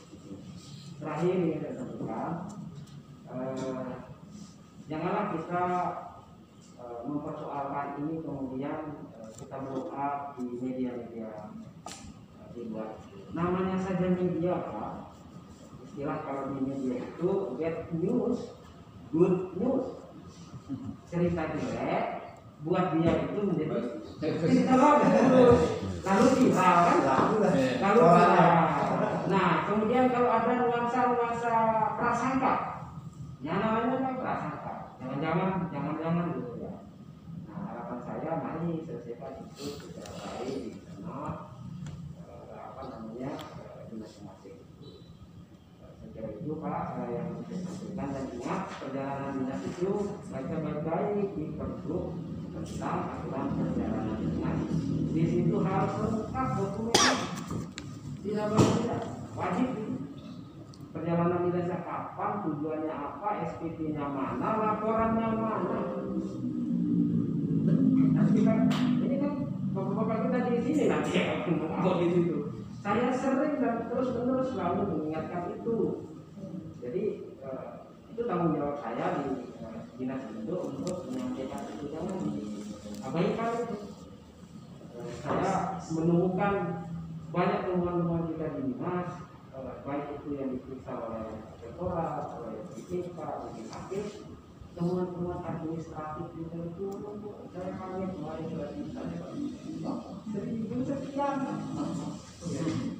terakhir ingin saya sampaikan, janganlah kita mempersoalkan ini kemudian kita blow up di media-media di luar. Namanya saja media, Pak. Istilah kalau di media itu get news, good news. Cerita jelek buat dia itu menjadi cerita bagus, lalu viral kan, lalu viral. Nah, kemudian kalau ada nuansa prasangka, ya namanya kan prasangka, jangan-jangan gitu ya. Nah, harapan saya mari selesaikan itu secara baik di sana, di masing-masing. Saya itu Pak yang saya sampaikan, dan ingat perjalanan dinas itu baca baik-baik di Pergub tentang aturan perjalanan dinas. Di situ harus lengkap dokumen, tidak boleh tidak, wajib. Perjalanan dinasnya kapan, tujuannya apa, SPP-nya mana, laporannya mana. Nanti kan, ini kan bapak-bapak kita di sini nanti mau di situ. Saya sering dan terus-menerus selalu mengingatkan itu. Jadi itu tanggung jawab saya di dinas itu untuk menyampaikan itu, jangan diabaikan itu. Saya menemukan banyak temuan-temuan kita di dinas, baik itu yang diperiksa oleh rektorat, oleh BPK, oleh hakim, temuan-temuan administratif kita itu saya kaget kemarin sudah ditanya 1.000 sekian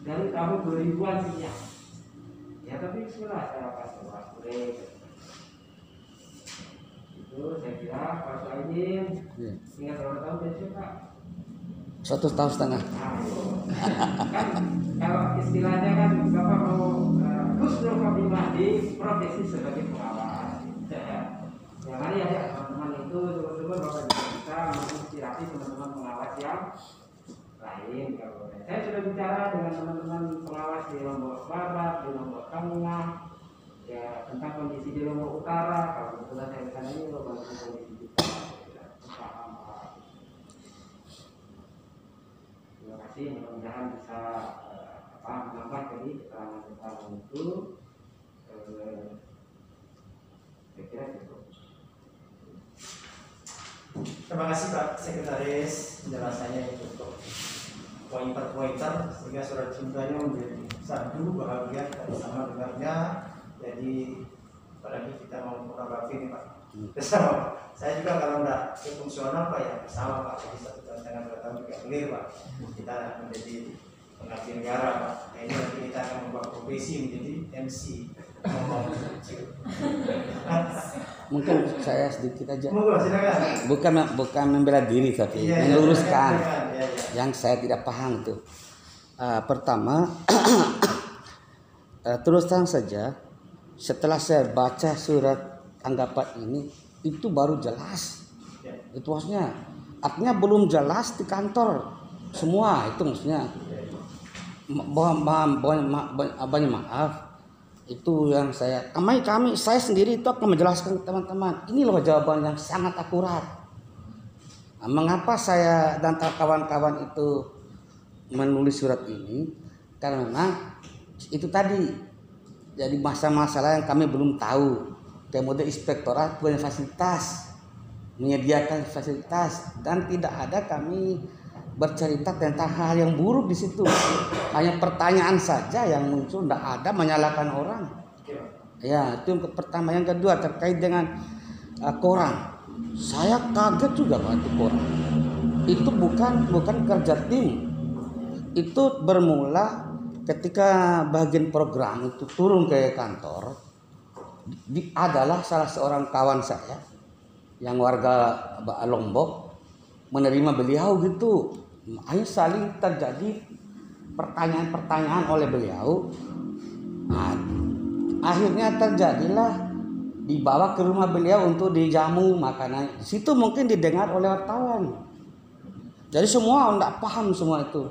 dari tahun 2000-an sekian. Ya tapi bismillah, saya kasih waktu itu. Saya kira Pak Soaidin ingat berapa tahun dia Pak? 1,5 tahun. Nah, kan kalau istilahnya kan Bapak mau husnul khotimah di profesi sebagai pengawas. Ya mari ya teman-teman itu syukur-syukur Bapak bisa menginspirasi teman-teman pengawas yang lain. Kalau saya sudah bicara dengan teman-teman pengawas di Lombok Barat, di Lombok Tengah, ya tentang kondisi di Lombok Utara. Kalau kebetulan saya di sana ini Lombok kondisi kita paham. Terima kasih, mudah-mudahan bisa menambah tadi keterangan itu. Saya kira cukup. Terima kasih Pak Sekretaris, penjelasannya itu untuk pointer-pointer sehingga surat cintanya menjadi satu bahagia dan sama dengarnya. Jadi apalagi kita mau fotografi nih Pak bersama. Saya juga kalau enggak fungsional Pak ya bersama Pak, jadi 1,5 tahun juga clear Pak. Kita menjadi pengabdi negara Pak. Nah, ini nanti kita akan membuat profesi menjadi MC ngomong. Mungkin saya sedikit aja. Monggo silakan. Bukan membela diri tapi meluruskan iya. yang saya tidak paham itu. Pertama, terus terang saja, setelah saya baca surat tanggapan ini, itu baru jelas. Itu maksudnya, artinya belum jelas di kantor semua itu maksudnya. Banyak maaf. Itu yang saya sendiri itu akan menjelaskan ke teman-teman. Ini loh jawaban yang sangat akurat. Mengapa saya dan kawan-kawan itu menulis surat ini? Karena memang itu tadi jadi masalah yang kami belum tahu. Kemudian inspektorat punya fasilitas, menyediakan fasilitas, dan tidak ada kami bercerita tentang hal yang buruk di situ. Hanya pertanyaan saja yang muncul, tidak ada menyalahkan orang. Ya, itu yang pertama. Yang kedua terkait dengan koran. Saya kaget juga Pak itu koran. Itu bukan kerja tim. Itu bermula ketika bagian program itu turun ke kantor. Adalah salah seorang kawan saya yang warga Lombok menerima beliau gitu. Ayo saling terjadi pertanyaan-pertanyaan oleh beliau. Nah, akhirnya terjadilah dibawa ke rumah beliau untuk dijamu makanan. Situ mungkin didengar oleh wartawan. Jadi semua tidak paham semua itu.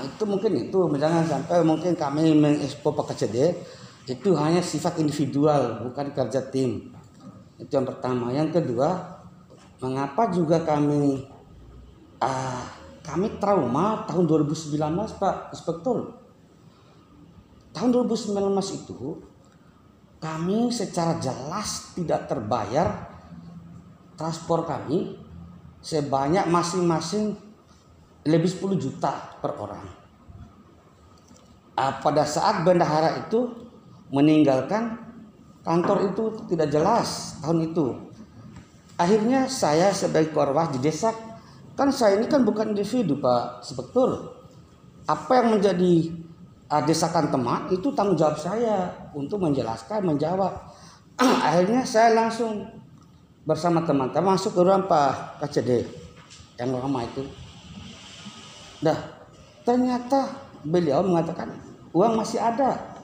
Itu mungkin itu jangan sampai mungkin kami mengekspo PKCD itu hanya sifat individual bukan kerja tim. Itu yang pertama. Yang kedua, mengapa juga kami trauma tahun 2019 Pak Inspektur. Tahun 2019 itu kami secara jelas tidak terbayar transport kami sebanyak masing-masing lebih 10 juta per orang. Pada saat bendahara itu meninggalkan kantor itu tidak jelas tahun itu. Akhirnya saya sebagai korwas didesak, kan saya ini kan bukan individu Pak Inspektur. Apa yang menjadi desakan teman itu tanggung jawab saya untuk menjelaskan, menjawab. Akhirnya saya langsung bersama teman-teman masuk ke ruang Pak KCD yang lama itu. Ternyata beliau mengatakan uang masih ada.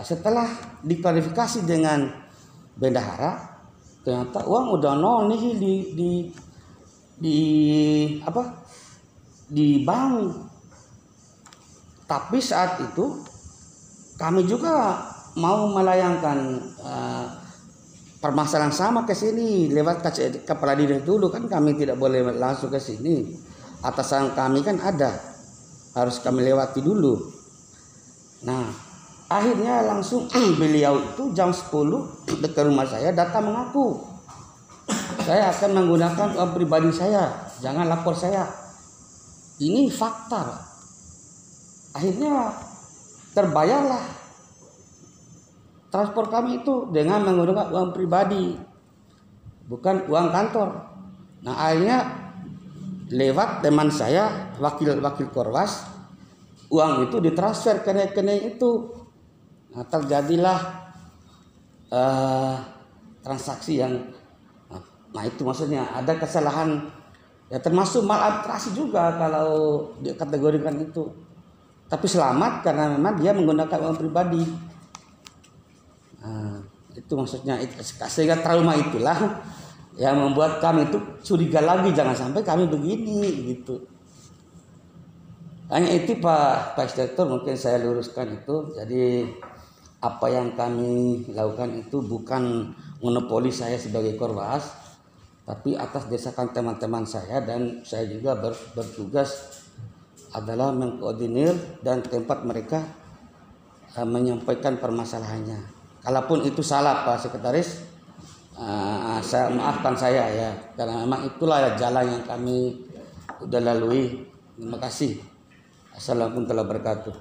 Setelah diklarifikasi dengan bendahara, ternyata uang udah nol nih di bank. Tapi saat itu kami juga mau melayangkan permasalahan sama ke sini lewat kepala dinas dulu, kan kami tidak boleh langsung ke sini. Atasan kami kan ada, harus kami lewati dulu. Nah, akhirnya langsung beliau itu jam 10 dekat rumah saya datang mengaku saya akan menggunakan uang pribadi saya, jangan lapor saya. Ini fakta. Akhirnya terbayarlah transport kami itu dengan menggunakan uang pribadi, bukan uang kantor. Nah, akhirnya lewat teman saya, wakil korwas, uang itu ditransfer ke rekening itu. Nah, terjadilah transaksi yang, nah itu maksudnya ada kesalahan, ya termasuk maladministrasi juga kalau dikategorikan itu. Tapi selamat karena memang dia menggunakan uang pribadi. Nah, itu maksudnya, sehingga trauma itulah yang membuat kami itu curiga lagi, jangan sampai kami begini gitu. Hanya itu Pak Inspektur, mungkin saya luruskan itu. Jadi apa yang kami lakukan itu bukan monopoli saya sebagai korwas, tapi atas desakan teman-teman saya, dan saya juga bertugas adalah mengkoordinir dan tempat mereka menyampaikan permasalahannya. Kalaupun itu salah Pak Sekretaris, saya maafkan saya ya, karena memang itulah jalan yang kami sudah lalui. Terima kasih. Assalamualaikum warahmatullahi wabarakatuh.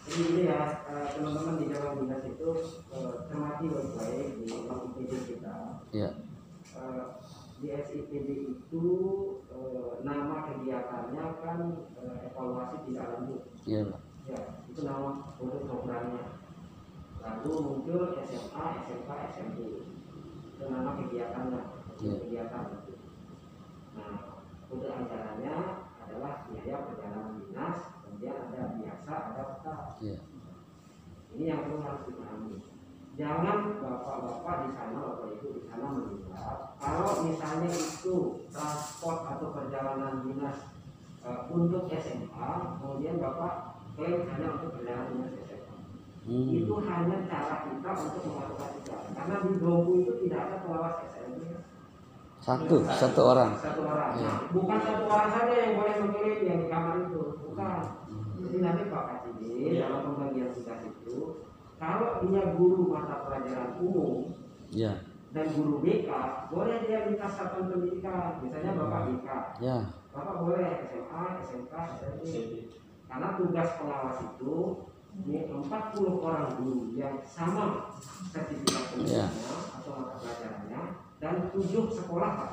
Jadi ini ya teman-teman di dalam dinas itu cermati baik-baik di SIPD kita. Ya. Di SIPD itu nama kegiatannya kan evaluasi tidak lanjut. Iya Pak. Ya, itu nama untuk programnya. Lalu muncul SMA, SMK, SMP. Itu nama kegiatannya. Ya. Kegiatan itu. Nah, untuk acaranya adalah biaya perjalanan dinas, kemudian ada biasa, ada tetap. Ya. Ini yang perlu harus dipahami. Jangan bapak-bapak di sana, bapak ibu di sana menilai kalau misalnya itu transport atau perjalanan dinas untuk SMA, kemudian bapak klaim hanya untuk perjalanan dinas SMA. Itu hanya cara kita untuk mengevaluasi, karena di Dobu itu tidak ada pengawas SMA. Satu orang. Satu orang. Ya. Nah, bukan satu orang saja yang boleh mengklaim yang di kamar itu, bukan. Jadi nanti Pak Kasidi dalam pembagian tugas itu, kalau dia guru mata pelajaran umum Ya. dan guru BK, boleh dia minta satuan pendidikan, misalnya Bapak BK, Ya. Bapak boleh SMA, SMK, SMP. Karena tugas pengawas itu ini 40 orang guru yang sama sertifikat pendidikannya atau mata pelajarannya, dan 7 sekolah Pak.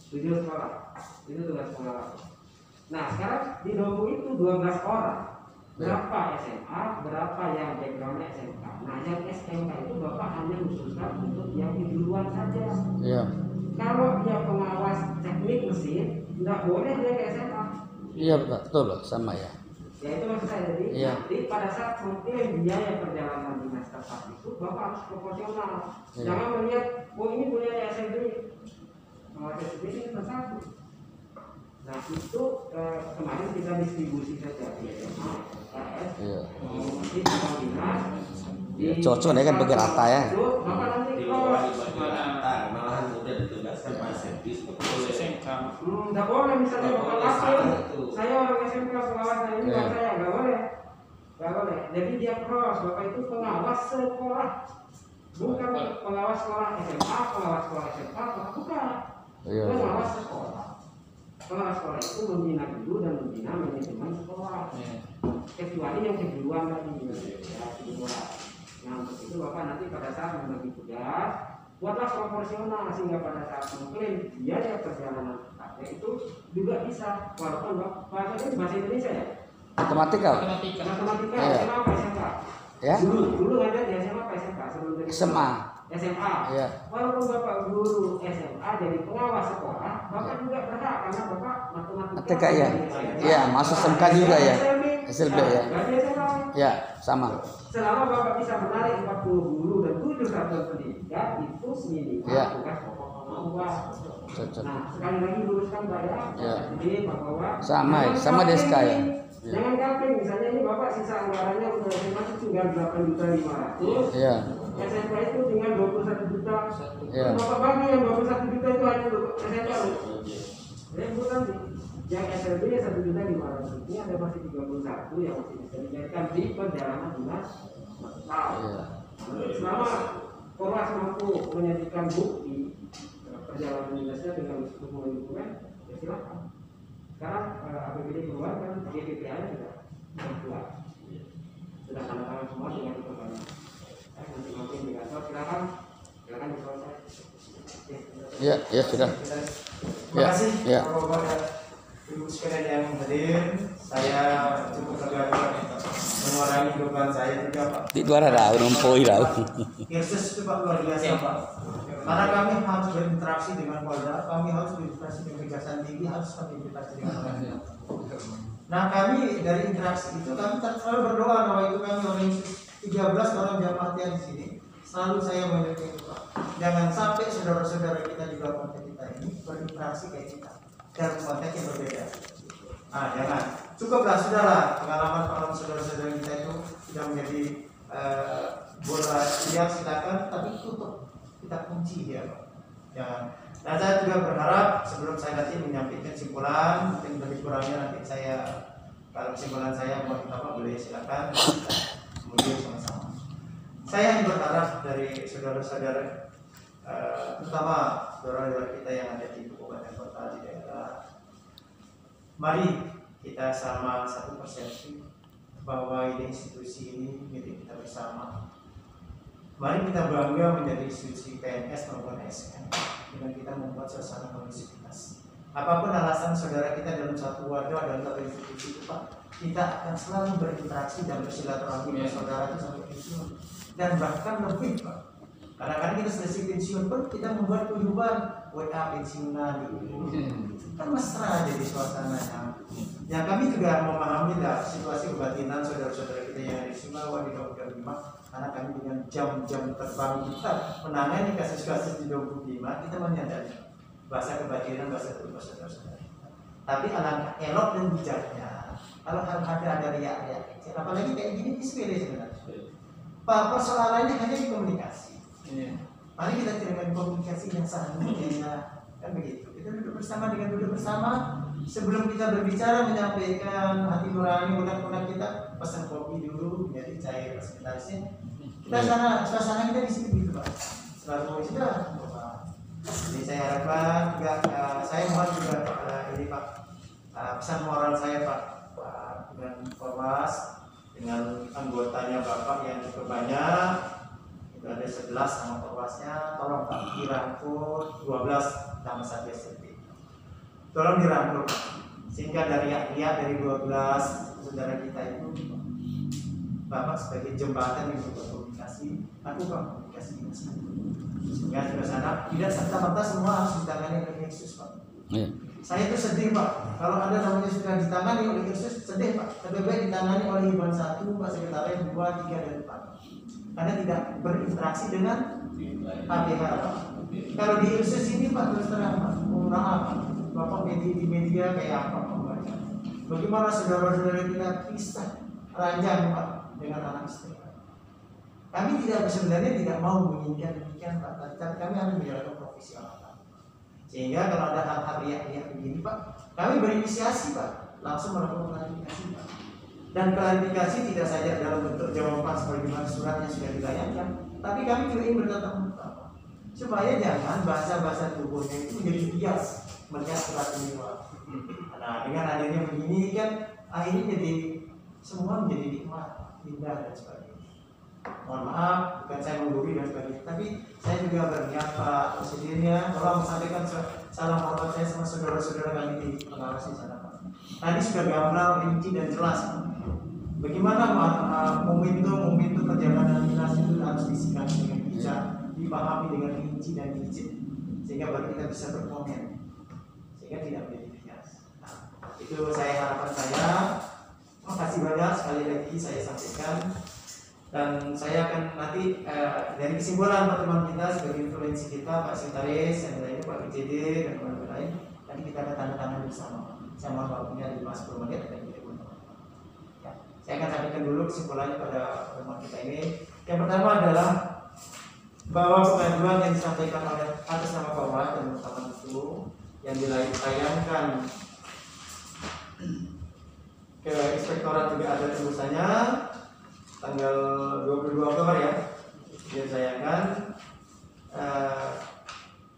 7 sekolah. Itu tugas pengawas. Nah, sekarang di Dobu itu 12 orang. Berapa SMA, berapa yang backgroundnya SMK. Nah, yang SMK itu Bapak hanya khususkan untuk yang kejuruan saja. Ya. Kalau dia pengawas teknik mesin, tidak boleh dia ke SMA. Iya betul Pak, sama ya. Ya itu maksud saya. Jadi pada saat mengklaim biaya perjalanan dinas tempat itu, Bapak harus proporsional. Ya. Jangan melihat, oh ini punya SMP. SMP ini satu. Nah itu kemarin kita distribusi saja di SMA, KS, di dinas. Ya, cocok ya kan bagi rata ya. Bapak nanti Di cross. bawah dibagi rata, malahan udah ditugaskan Pak Servis betul ya. SMK. Nggak boleh misalnya Nggak Bapak boleh, kasih. salah itu. Saya orang SMK pengawasnya ini Iya. Pak saya nggak boleh. Nggak boleh. Jadi dia cross. Bapak itu pengawas sekolah. Bukan pengawas sekolah SMA, pengawas sekolah SMA, bukan. Iya. Pengawas sekolah. Pengawas sekolah itu membina guru dan membina manajemen sekolah. Iya. Kecuali yang kejuruan tadi, ya kejuruan. Nah untuk itu Bapak nanti pada saat membagi tugas, buatlah proporsional sehingga pada saat mengklaim biaya perjalanan kakek itu juga bisa. Walaupun bahasa Indonesia ya, Matematika. matematika, Iya. SMA apa SMK? Ya. Dulu ada di SMA apa SMK sebelum jadi SMA. SMA. Iya. Walaupun Bapak guru SMA jadi pengawas sekolah, Bapak juga berhak karena Bapak Matematika ya. Iya, masuk SMK juga ya. SLB ya. Berarti SMA. Ya, sama. Selama Bapak bisa menarik 40 guru dan 7 satuan pendidikan itu minimal Ya. tugas pokok pengawas. Cocok. Nah, sekali lagi luruskan Pak ya. Ya. Jadi Pak bahwa Sama ya, sama kapling Deska ya. ini, Ya. Jangan kapling, misalnya ini Bapak sisa anggarannya untuk SMA itu tinggal 8.500.000. Iya. SMK itu tinggal 21 juta. Ya. Bapak bagi yang 21 juta itu hanya untuk SMK. Bukan yang SLB 1.500.000 ini ada masih 31 yang masih bisa dinaikkan di perjalanan dinas. Iya. Selama Polres mampu menyajikan bukti perjalanan dinasnya dengan dokumen, ya silakan. Sekarang APBD keluar kan GPPA-nya sudah keluar, sudah tanda tangan semua dengan itu. Nanti mungkin di kantor silakan diselesaikan. Ya, ya sudah. Terima kasih Ya. Bapak dan Ibu sekalian yang hadir. Saya cukup lega untuk mengurangi beban saya juga Pak. Di luar ada numpoi dah. Kirsus itu Pak luar biasa Pak. Karena kami harus berinteraksi dengan Polda, kami harus berinteraksi dengan Kejaksaan Tinggi, harus berinteraksi dengan Polda. Nah kami dari interaksi itu kami selalu berdoa bahwa itu kami orang 13 orang jamaah yang di sini. Selalu saya menyebut Pak, jangan sampai saudara-saudara kita di belakang kita ini berinteraksi kayak kita dalam konteks yang berbeda. Nah jangan, cukuplah sudahlah pengalaman saudara-saudara kita itu sudah menjadi bola liar silakan, tapi tutup, kita kunci ya Pak. Jangan. Nah saya juga berharap sebelum saya nanti menyampaikan kesimpulan, mungkin lebih kurangnya nanti saya kalau kesimpulan saya mau apa boleh silakan, kemudian sama-sama. Saya yang berharap dari saudara-saudara, terutama saudara-saudara kita yang ada di kabupaten kota di daerah, mari kita sama satu persepsi bahwa ini institusi ini milik kita bersama. Mari kita bangga menjadi institusi PNS maupun ASN dengan kita membuat suasana kondusivitas. Apapun alasan saudara kita dalam satu wadah dalam satu institusi itu Pak, kita akan selalu berinteraksi dan bersilaturahmi dengan saudara itu sampai pensiun dan bahkan lebih Pak. Kadang-kadang kita selesai pensiun pun kita membuat kunjungan WA pensiunan kan mesra jadi suasananya. Yang kami juga memahami lah situasi kebatinan saudara-saudara kita yang ada di Sumbawa di 25, karena kami dengan jam-jam terbang kita menangani kasus-kasus di 25, kita menyadari bahasa kebatinan, bahasa tubuh saudara-saudara. Tapi alangkah elok dan bijaknya kalau ada riak-riak kecil, apalagi kayak gini ini sepele sebenarnya. Pak, persoalannya hanya di komunikasi. Mari kita dengan komunikasi yang sahnya, kan begitu. Kita duduk bersama sebelum kita berbicara menyampaikan hati nurani unek-unek kita, pesan kopi dulu menjadi cair presentasinya. Kita suasana kita di sini gitu Pak. Selalu sudah. Jadi saya harapkan juga saya mohon juga ini Pak pesan moral saya Pak dengan Polres dengan anggotanya Bapak yang cukup banyak. Ada 11 nama Polresnya, tolong Pak dirangkul 12 nama Satgas Sipil. Tolong dirangkul sehingga dari 12 saudara kita itu Bapak sebagai jembatan yang berkomunikasi, lakukan komunikasi dengan sana. Sehingga di sana tidak serta-merta semua harus ditangani oleh Yesus Pak. Iya. Saya itu sedih Pak, kalau ada namanya sudah ditangani oleh Yesus sedih Pak. Lebih baik ditangani oleh Iban 1, Pak Sekretariat 2, 3 dan 4. Karena tidak berinteraksi dengan APH. Kalau di Yesus ini Pak terus terang Pak, maaf Bapak di media kayak apa Pak? Bagaimana saudara-saudara kita pisah ranjang Pak dengan anak istri? Kami sebenarnya tidak mau menginginkan demikian Pak, tapi kami harus menjalankan profesional Pak. Sehingga kalau ada hal-hal riak-riak begini Pak, kami berinisiasi Pak, langsung melakukan klarifikasi Pak. Dan klarifikasi tidak saja dalam bentuk jawaban sebagaimana suratnya sudah dilayangkan, tapi kami juga ingin bertatap muka Pak, supaya jangan bahasa-bahasa tubuhnya itu menjadi bias melihat surat ini Pak. Nah, dengan adanya begini kan akhirnya jadi semua menjadi nikmat, indah dan sebagainya. Mohon maaf, bukan saya menggurui dan sebagainya, tapi saya juga berniat Pak Presidennya tolong sampaikan salam hormat saya sama saudara-saudara kami di pengawas di sana Pak. Tadi sudah gamblang, rinci dan jelas bagaimana momentum perjalanan dinas itu harus disikapi dengan bijak, dipahami dengan rinci dan rigid, sehingga baru kita bisa berkomen, sehingga tidak menjadi bias. Nah, itu saya harapan saya. Terima kasih banyak sekali lagi saya sampaikan. Dan saya akan nanti dari kesimpulan pertemuan kita sebagai influensi kita Pak Sekretaris, yang lainnya Pak BCD dan teman-teman lain, nanti kita akan tanda tangan bersama. Saya mohon waktunya 5-10 menit dan kita ya. Saya akan sampaikan dulu kesimpulannya pada pertemuan kita ini. Yang pertama adalah bahwa pengaduan yang disampaikan oleh atas nama Pak Wah dan teman-teman itu yang dilayangkan ke Inspektorat juga ada tembusannya tanggal 22 Oktober ya, dilayangkan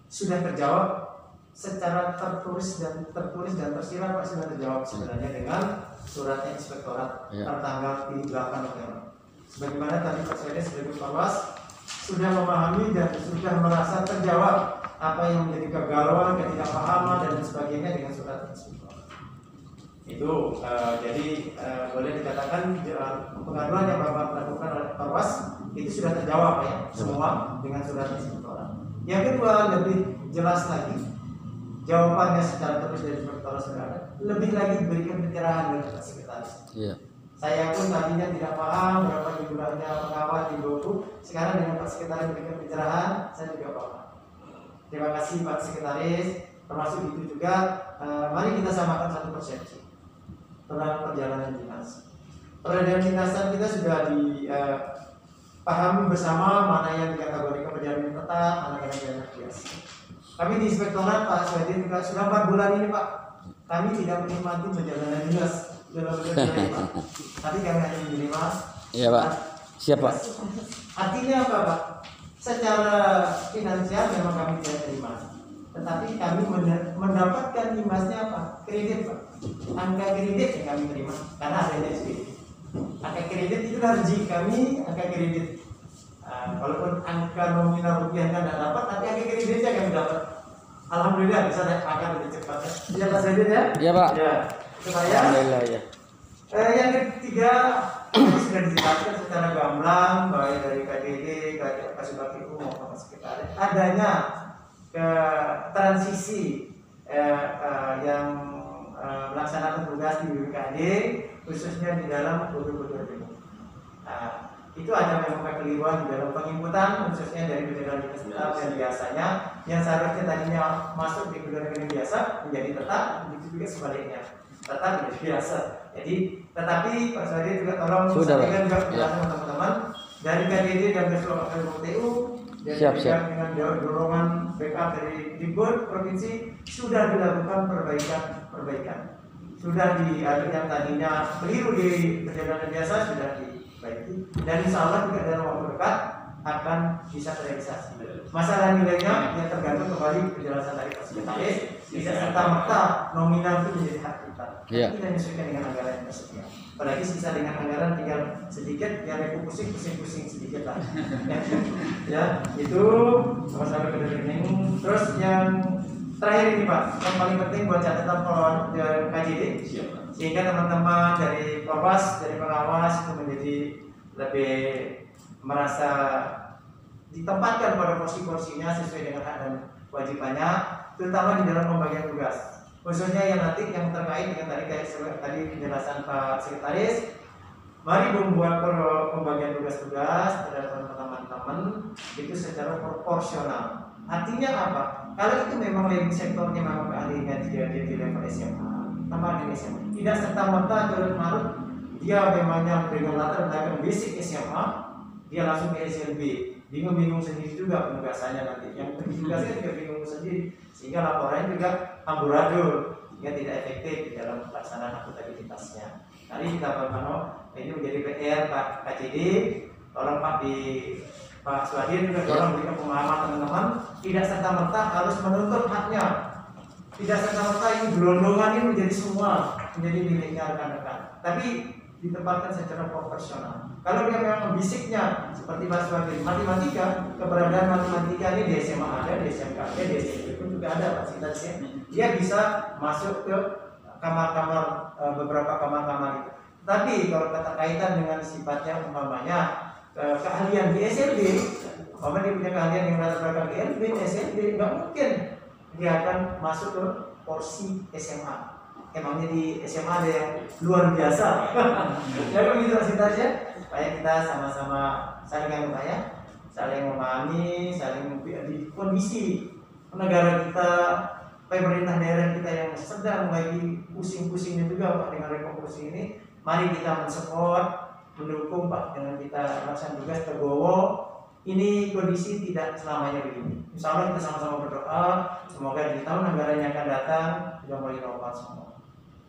sudah terjawab secara tertulis dan tersirat Pak, sudah terjawab sebenarnya dengan suratnya Inspektorat tertanggal 8 Oktober. Sebagaimana tadi Pak Sekdes sebagai Pengawas sudah memahami dan sudah merasa terjawab apa yang menjadi kegalauan, ketidakpahaman dan sebagainya dengan surat Inspektorat. Itu jadi boleh dikatakan pengaduan yang Bapak lakukan oleh Pengawas itu sudah terjawab ya semua dengan surat Inspektorat. Yang kedua, lebih jelas lagi jawabannya secara tertulis dari Inspektorat sudah ada, lebih lagi diberikan pencerahan dari Pak Sekretaris. Saya pun tadinya tidak paham berapa jumlahnya pengawas di Doku, sekarang dengan Pak Sekretaris memberikan pencerahan, saya juga paham. Terima kasih Pak Sekretaris. Termasuk itu juga, mari kita samakan satu persepsi tentang perjalanan dinas. Perjalanan dinasan kita sudah dipahami bersama mana yang dikategorikan perjalanan ketat, mana yang perjalanan biasa. Kami di Inspektorat Pak Swadi juga sudah 4 bulan ini Pak, kami tidak menikmati perjalanan dinas dalam bulan ini Pak, tapi kami hanya menerima. Iya Pak. Siapa? Artinya apa Pak? Secara finansial memang kami tidak terima, tetapi kami mendapatkan imbasnya apa? Kredit Pak. Angka kredit yang kami terima karena adanya SPP. Angka kredit itu rezeki kami, angka kredit. Walaupun angka nominal rupiahnya tidak dapat, tapi angka kreditnya kami dapat. Alhamdulillah bisa naik angka lebih cepat ya. Iya Pak Zaidin ya? Iya Pak. Ya. Supaya. Alhamdulillah ya. Yang ketiga ini sudah dijelaskan secara gamblang baik dari KDD, Kasubag Ibu maupun Sekretaris adanya ke transisi yang melaksanakan tugas di BPKD khususnya di dalam bodor-bodor ini. Itu ada memang kekeliruan di dalam penginputan khususnya dari Bendera Dinas Tetap yang biasanya yang seharusnya tadinya masuk di Bendera Dinas biasa menjadi tetap, begitu juga sebaliknya tetap menjadi biasa. Jadi tetapi Pak Swadi juga tolong sampaikan juga kepada teman-teman dari KDD dan Keseluruhan KPU dan juga dengan dorongan backup dari Digbud Provinsi sudah dilakukan perbaikan. Sudah yang tadinya keliru di perjalanan biasa sudah dibaiki dan insya Allah juga dalam waktu dekat akan bisa terrealisasi. Masalah nilainya yang tergantung kembali penjelasan dari Pak Sekretaris, tidak serta-merta nominal itu menjadi hak kita. Kita menyesuaikan dengan anggaran yang tersedia. Apalagi sisa dengan anggaran tinggal sedikit, yang pusing-pusing sedikit lah. Ya, itu masalah rekening. Terus yang terakhir ini Pak, yang paling penting buat catatan KJD, sehingga teman-teman dari Propas, dari pengawas itu menjadi lebih merasa ditempatkan pada porsi-porsinya sesuai dengan hak dan kewajibannya, terutama di dalam pembagian tugas. Khususnya yang nanti yang terkait dengan tadi penjelasan Pak Sekretaris, mari membuat pembagian tugas-tugas terhadap teman-teman itu secara proporsional. Artinya apa? Kalau itu memang leading sektornya memang keahliannya di level SMA, tambah di SMA. Tidak serta merta turut marut dia memangnya dengan latar belakang basic SMA, dia langsung ke SLB, bingung sendiri juga penugasannya nanti. Yang ditugaskan juga bingung sendiri, sehingga laporannya juga amburadul, sehingga tidak efektif di dalam pelaksanaan akuntabilitasnya. Tadi kita ini menjadi PR Pak KCD, tolong Pak Suhadir juga tolong berikan pemahaman teman-teman, tidak serta-merta harus menuntut haknya, tidak serta-merta ini gelondongan ini menjadi semua menjadi miliknya rekan-rekan, tapi ditempatkan secara proporsional. Kalau dia memang basicnya seperti Pak Suhadir matematika, keberadaan matematika ini di SMA ada, di SMK ada, di SMP pun juga ada fasilitasnya. Dia bisa masuk ke kamar-kamar, beberapa kamar-kamar itu. Tapi kalau kaitan dengan sifatnya umpamanya keahlian di SLB, umpamanya dia punya keahlian yang latar belakang di SLB, nggak mungkin dia akan masuk ke porsi SMA. Emangnya di SMA ada yang luar biasa. Jadi begitu fasilitasnya, supaya kita sama-sama saling memahami, saling di kondisi negara kita, pemerintah daerah kita yang sedang lagi pusing-pusingnya juga Pak dengan rekonstruksi ini. Mari kita mensupport, mendukung Pak dengan kita melaksanakan tugas tergowo. Ini kondisi tidak selamanya begini. Insya Allah kita sama-sama berdoa, semoga di tahun anggaran yang akan datang sudah mulai normal semua.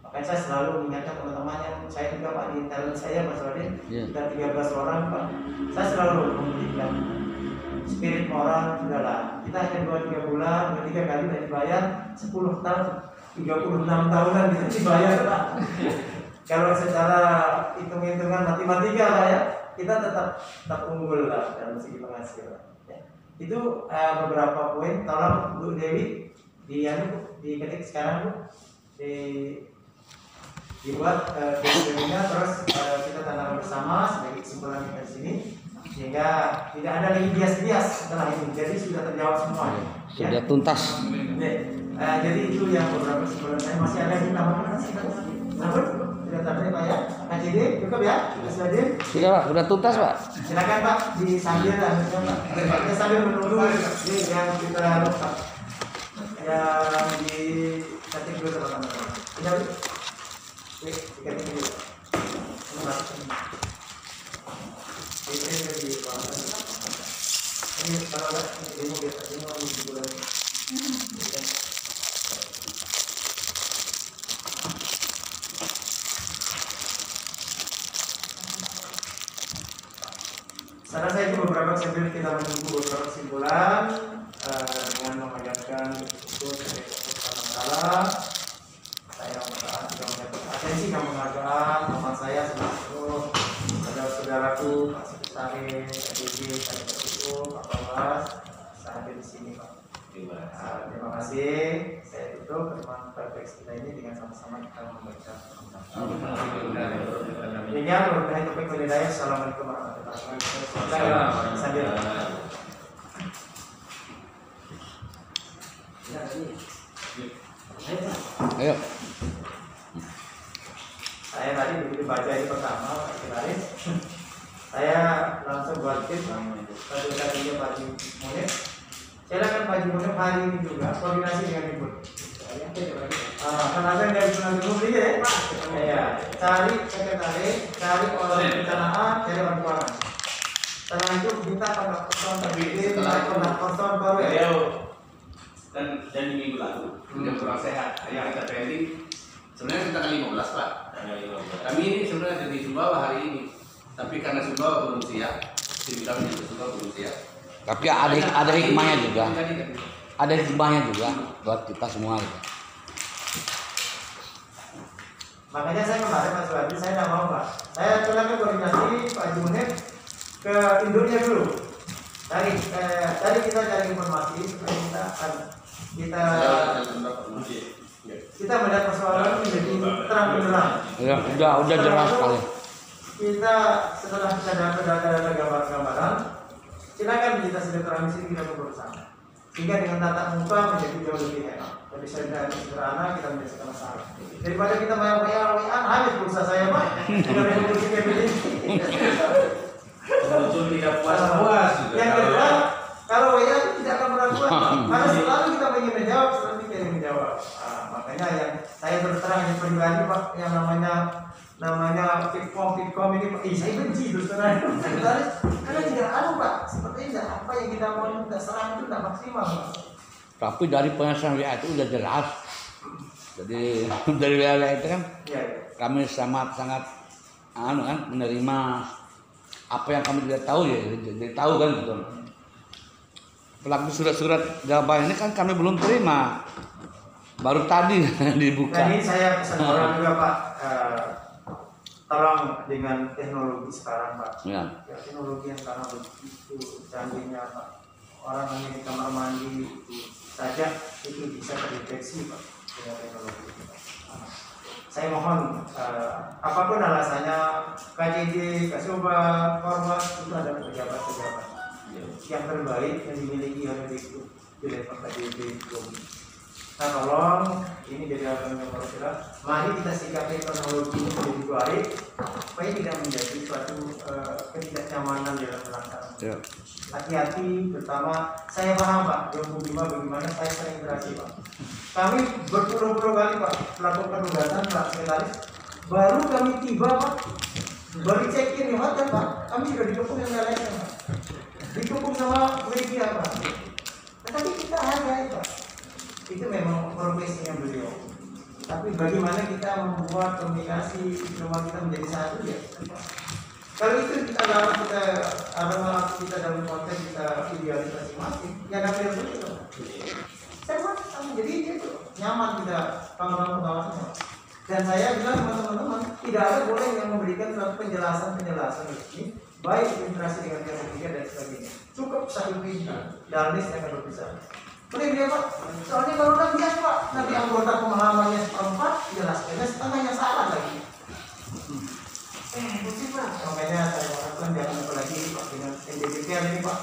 Makanya saya selalu mengingatkan teman-teman yang saya juga Pak di talent saya Mas Rodin, sudah 13 orang Pak. Saya selalu memberikan spirit moral, sudahlah kita hanya 2-3 bulan, 2-3 kali sudah dibayar, 10 tahun, 36 tahunan kita dibayar Pak. Kalau secara hitung-hitungan matematika Pak ya, kita tetap unggul lah dalam segi penghasilan. Ya. Itu beberapa poin. Tolong Bu Dewi diketik sekarang Bu, dibuat dokumennya, terus kita tanda bersama sebagai kesimpulan kita di sini, sehingga tidak ada lagi bias-bias setelah ini. Jadi sudah terjawab semua. Sudah ya. tuntas. Jadi itu yang beberapa kesimpulan saya. Masih ada yang tambahkan? Namun sudah tadi Pak ya. KCD cukup ya? Sudah Pak, sudah tuntas Pak. Silakan Pak disambil dan Pak. Kita sambil menunggu ini yang kita lupa. Yang di ketik dulu teman-teman. Ini diketik dulu. Ini kalau ada ini mau kita ini mau dibulan. Saya rasa itu beberapa sambil kita menunggu beberapa kesimpulan dengan mengajarkan itu sebagai masalah. Saya juga mendapat atensi dan penghargaan teman saya seluruh saudara-saudaraku Pak Sekretaris, Pak Didi, Pak Ketua, Pak Bawas, saya hadir di sini Pak. Terima kasih. Saya tutup pertemuan teks kita ini dengan sama-sama kita membaca. Demikian wabillahi taufiq wal hidayah. Assalamualaikum warahmatullahi wabarakatuh. Sambil. Ayo. Saya tadi begitu baca ini pertama Pak Sekretaris, saya langsung buat tim pada tadinya Pak Munir. Silakan Pak Munir hari ini juga koordinasi dengan Ibu. Karena nggak bisa nanti dulu ya Pak. Ya, cari sekretaris, cari orang perencanaan, cari orang keuangan. Setelah itu minta kontak person terbitin, kontak person baru ya. Dan di minggu lalu yang kurang sehat yang kita pending sebenarnya kita tanggal 15 Pak. Kami ini sebenarnya jadi Sumbawa hari ini, tapi karena Sumbawa belum siap, tim kami di Sumbawa belum siap. Tapi ada hikmahnya juga. Ada hikmahnya juga buat kita semua. Makanya saya kemarin Mas Wadi, saya nggak mau Pak. Saya coba koordinasi Pak Munir ke induknya dulu. Tadi kita cari informasi supaya kita melihat persoalan menjadi terang benderang. Ya, udah jelas sekali. Kita setelah kita dapat data-data gambaran, silakan kita silaturahmi kita bersama. Sehingga dengan tatap muka menjadi jauh lebih enak. Jadi saya sederhana kita menyelesaikan masalah. Daripada kita main WA habis pulsa saya Pak. Dengan revolusi kayak begini. Muncul tidak puas. Yang kedua, kalau WA itu tidak akan pernah puas, karena selalu kita ingin menjawab, selalu kita ingin menjawab. Makanya yang saya terus terang yang pribadi Pak, yang namanya fitkom ini Pak, saya benci terus terang sekretaris, karena tidak ada Pak, sepertinya apa yang kita mau minta serang itu tidak maksimal Pak. Tapi dari penjelasan WA itu udah jelas. Jadi dari WA itu kan Ya, kami sangat menerima apa yang kami tidak tahu ya, jadi tahu kan gitu. Pelaku surat-surat jawaban ini kan kami belum terima, baru tadi dibuka. Dan ini saya pesan orang juga Pak, tolong dengan teknologi sekarang Pak. Ya. Ya, teknologi yang sekarang begitu canggihnya Pak, orang hanya di kamar mandi itu saja itu bisa terdeteksi Pak dengan teknologi. Saya mohon apapun alasannya, KJD, Kasubag, Kormas itu adalah pejabat-pejabat yang terbaik yang dimiliki oleh di level KJD. Nah tolong ini jadi apa yang perlu, mari kita sikapi teknologi menjadi baik supaya tidak menjadi suatu ketidaknyamanan dalam pelaksanaan. Ya. Hati-hati, terutama saya paham Pak, Jombo Bima bagaimana saya sering interaksi Pak. Kami berpuluh-puluh kali Pak melakukan gugatan Pak Sekretaris, baru kami tiba Pak, baru check-in di hotel Pak, kami sudah dikepung yang lainnya Pak, dikepung sama media Pak. Tetapi kita hargai Pak, itu memang profesinya beliau. Tapi bagaimana kita membuat komunikasi rumah kita menjadi satu ya Pak. Kalau itu kita dalam konteks kita idealisasi masing, ya nggak ada begitu. Saya buat sama, jadi itu nyaman kita bangun kawasan. Dan saya bilang sama teman-teman, tidak ada boleh yang memberikan suatu penjelasan ini, baik interaksi dengan pihak ketiga dan sebagainya. Cukup satu pintu, dan list akan berpisah. Boleh dia Pak, soalnya kalau udah bias Pak, nanti anggota pemahamannya seperempat, jelaskannya setengahnya salah lagi. Mesti Pak, makanya saya harapkan jangan apalagi Pak dengan NDPK ini Pak,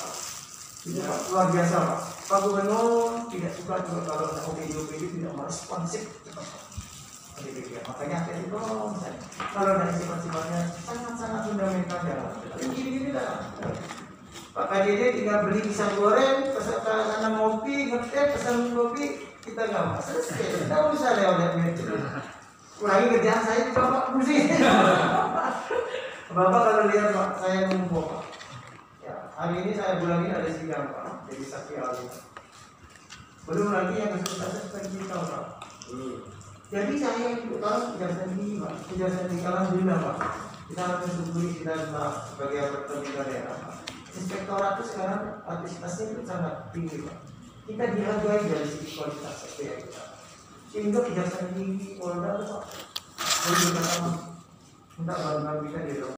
itu Pak luar biasa Pak. Pak Gubernur tidak suka juga kalau OPD tidak meresponsif NDPK. Makanya hati-hati dong saya. Kalau dari sifat-sifatnya sangat-sangat fundamental jalan. Tapi gini lah. Pak KJD tinggal beli pisang goreng, peserta ngopi, ngetek, pesan kopi, kita nggak mau selesai. Kita usah lewat meja. Kurangi kerjaan saya juga Pak, mesti. Bapak kalau lihat Pak, saya ngumpul Pak. Ya, hari ini saya bulan ini ada sidang Pak, jadi saksi ahli. Belum lagi yang kesulitan kita Pak. Jadi saya itu kalau kejaksaan tinggi Pak, kejaksaan tinggi alhamdulillah Pak. Kita harus mensyukuri kita sebagai pemerintah daerah Pak. Inspektorat itu sekarang aktivitasnya itu sangat tinggi Pak. Kita dihargai dari segi kualitas SPA kita. Sehingga kejaksaan tinggi Polda itu Pak, boleh bersama minta bantuan kita di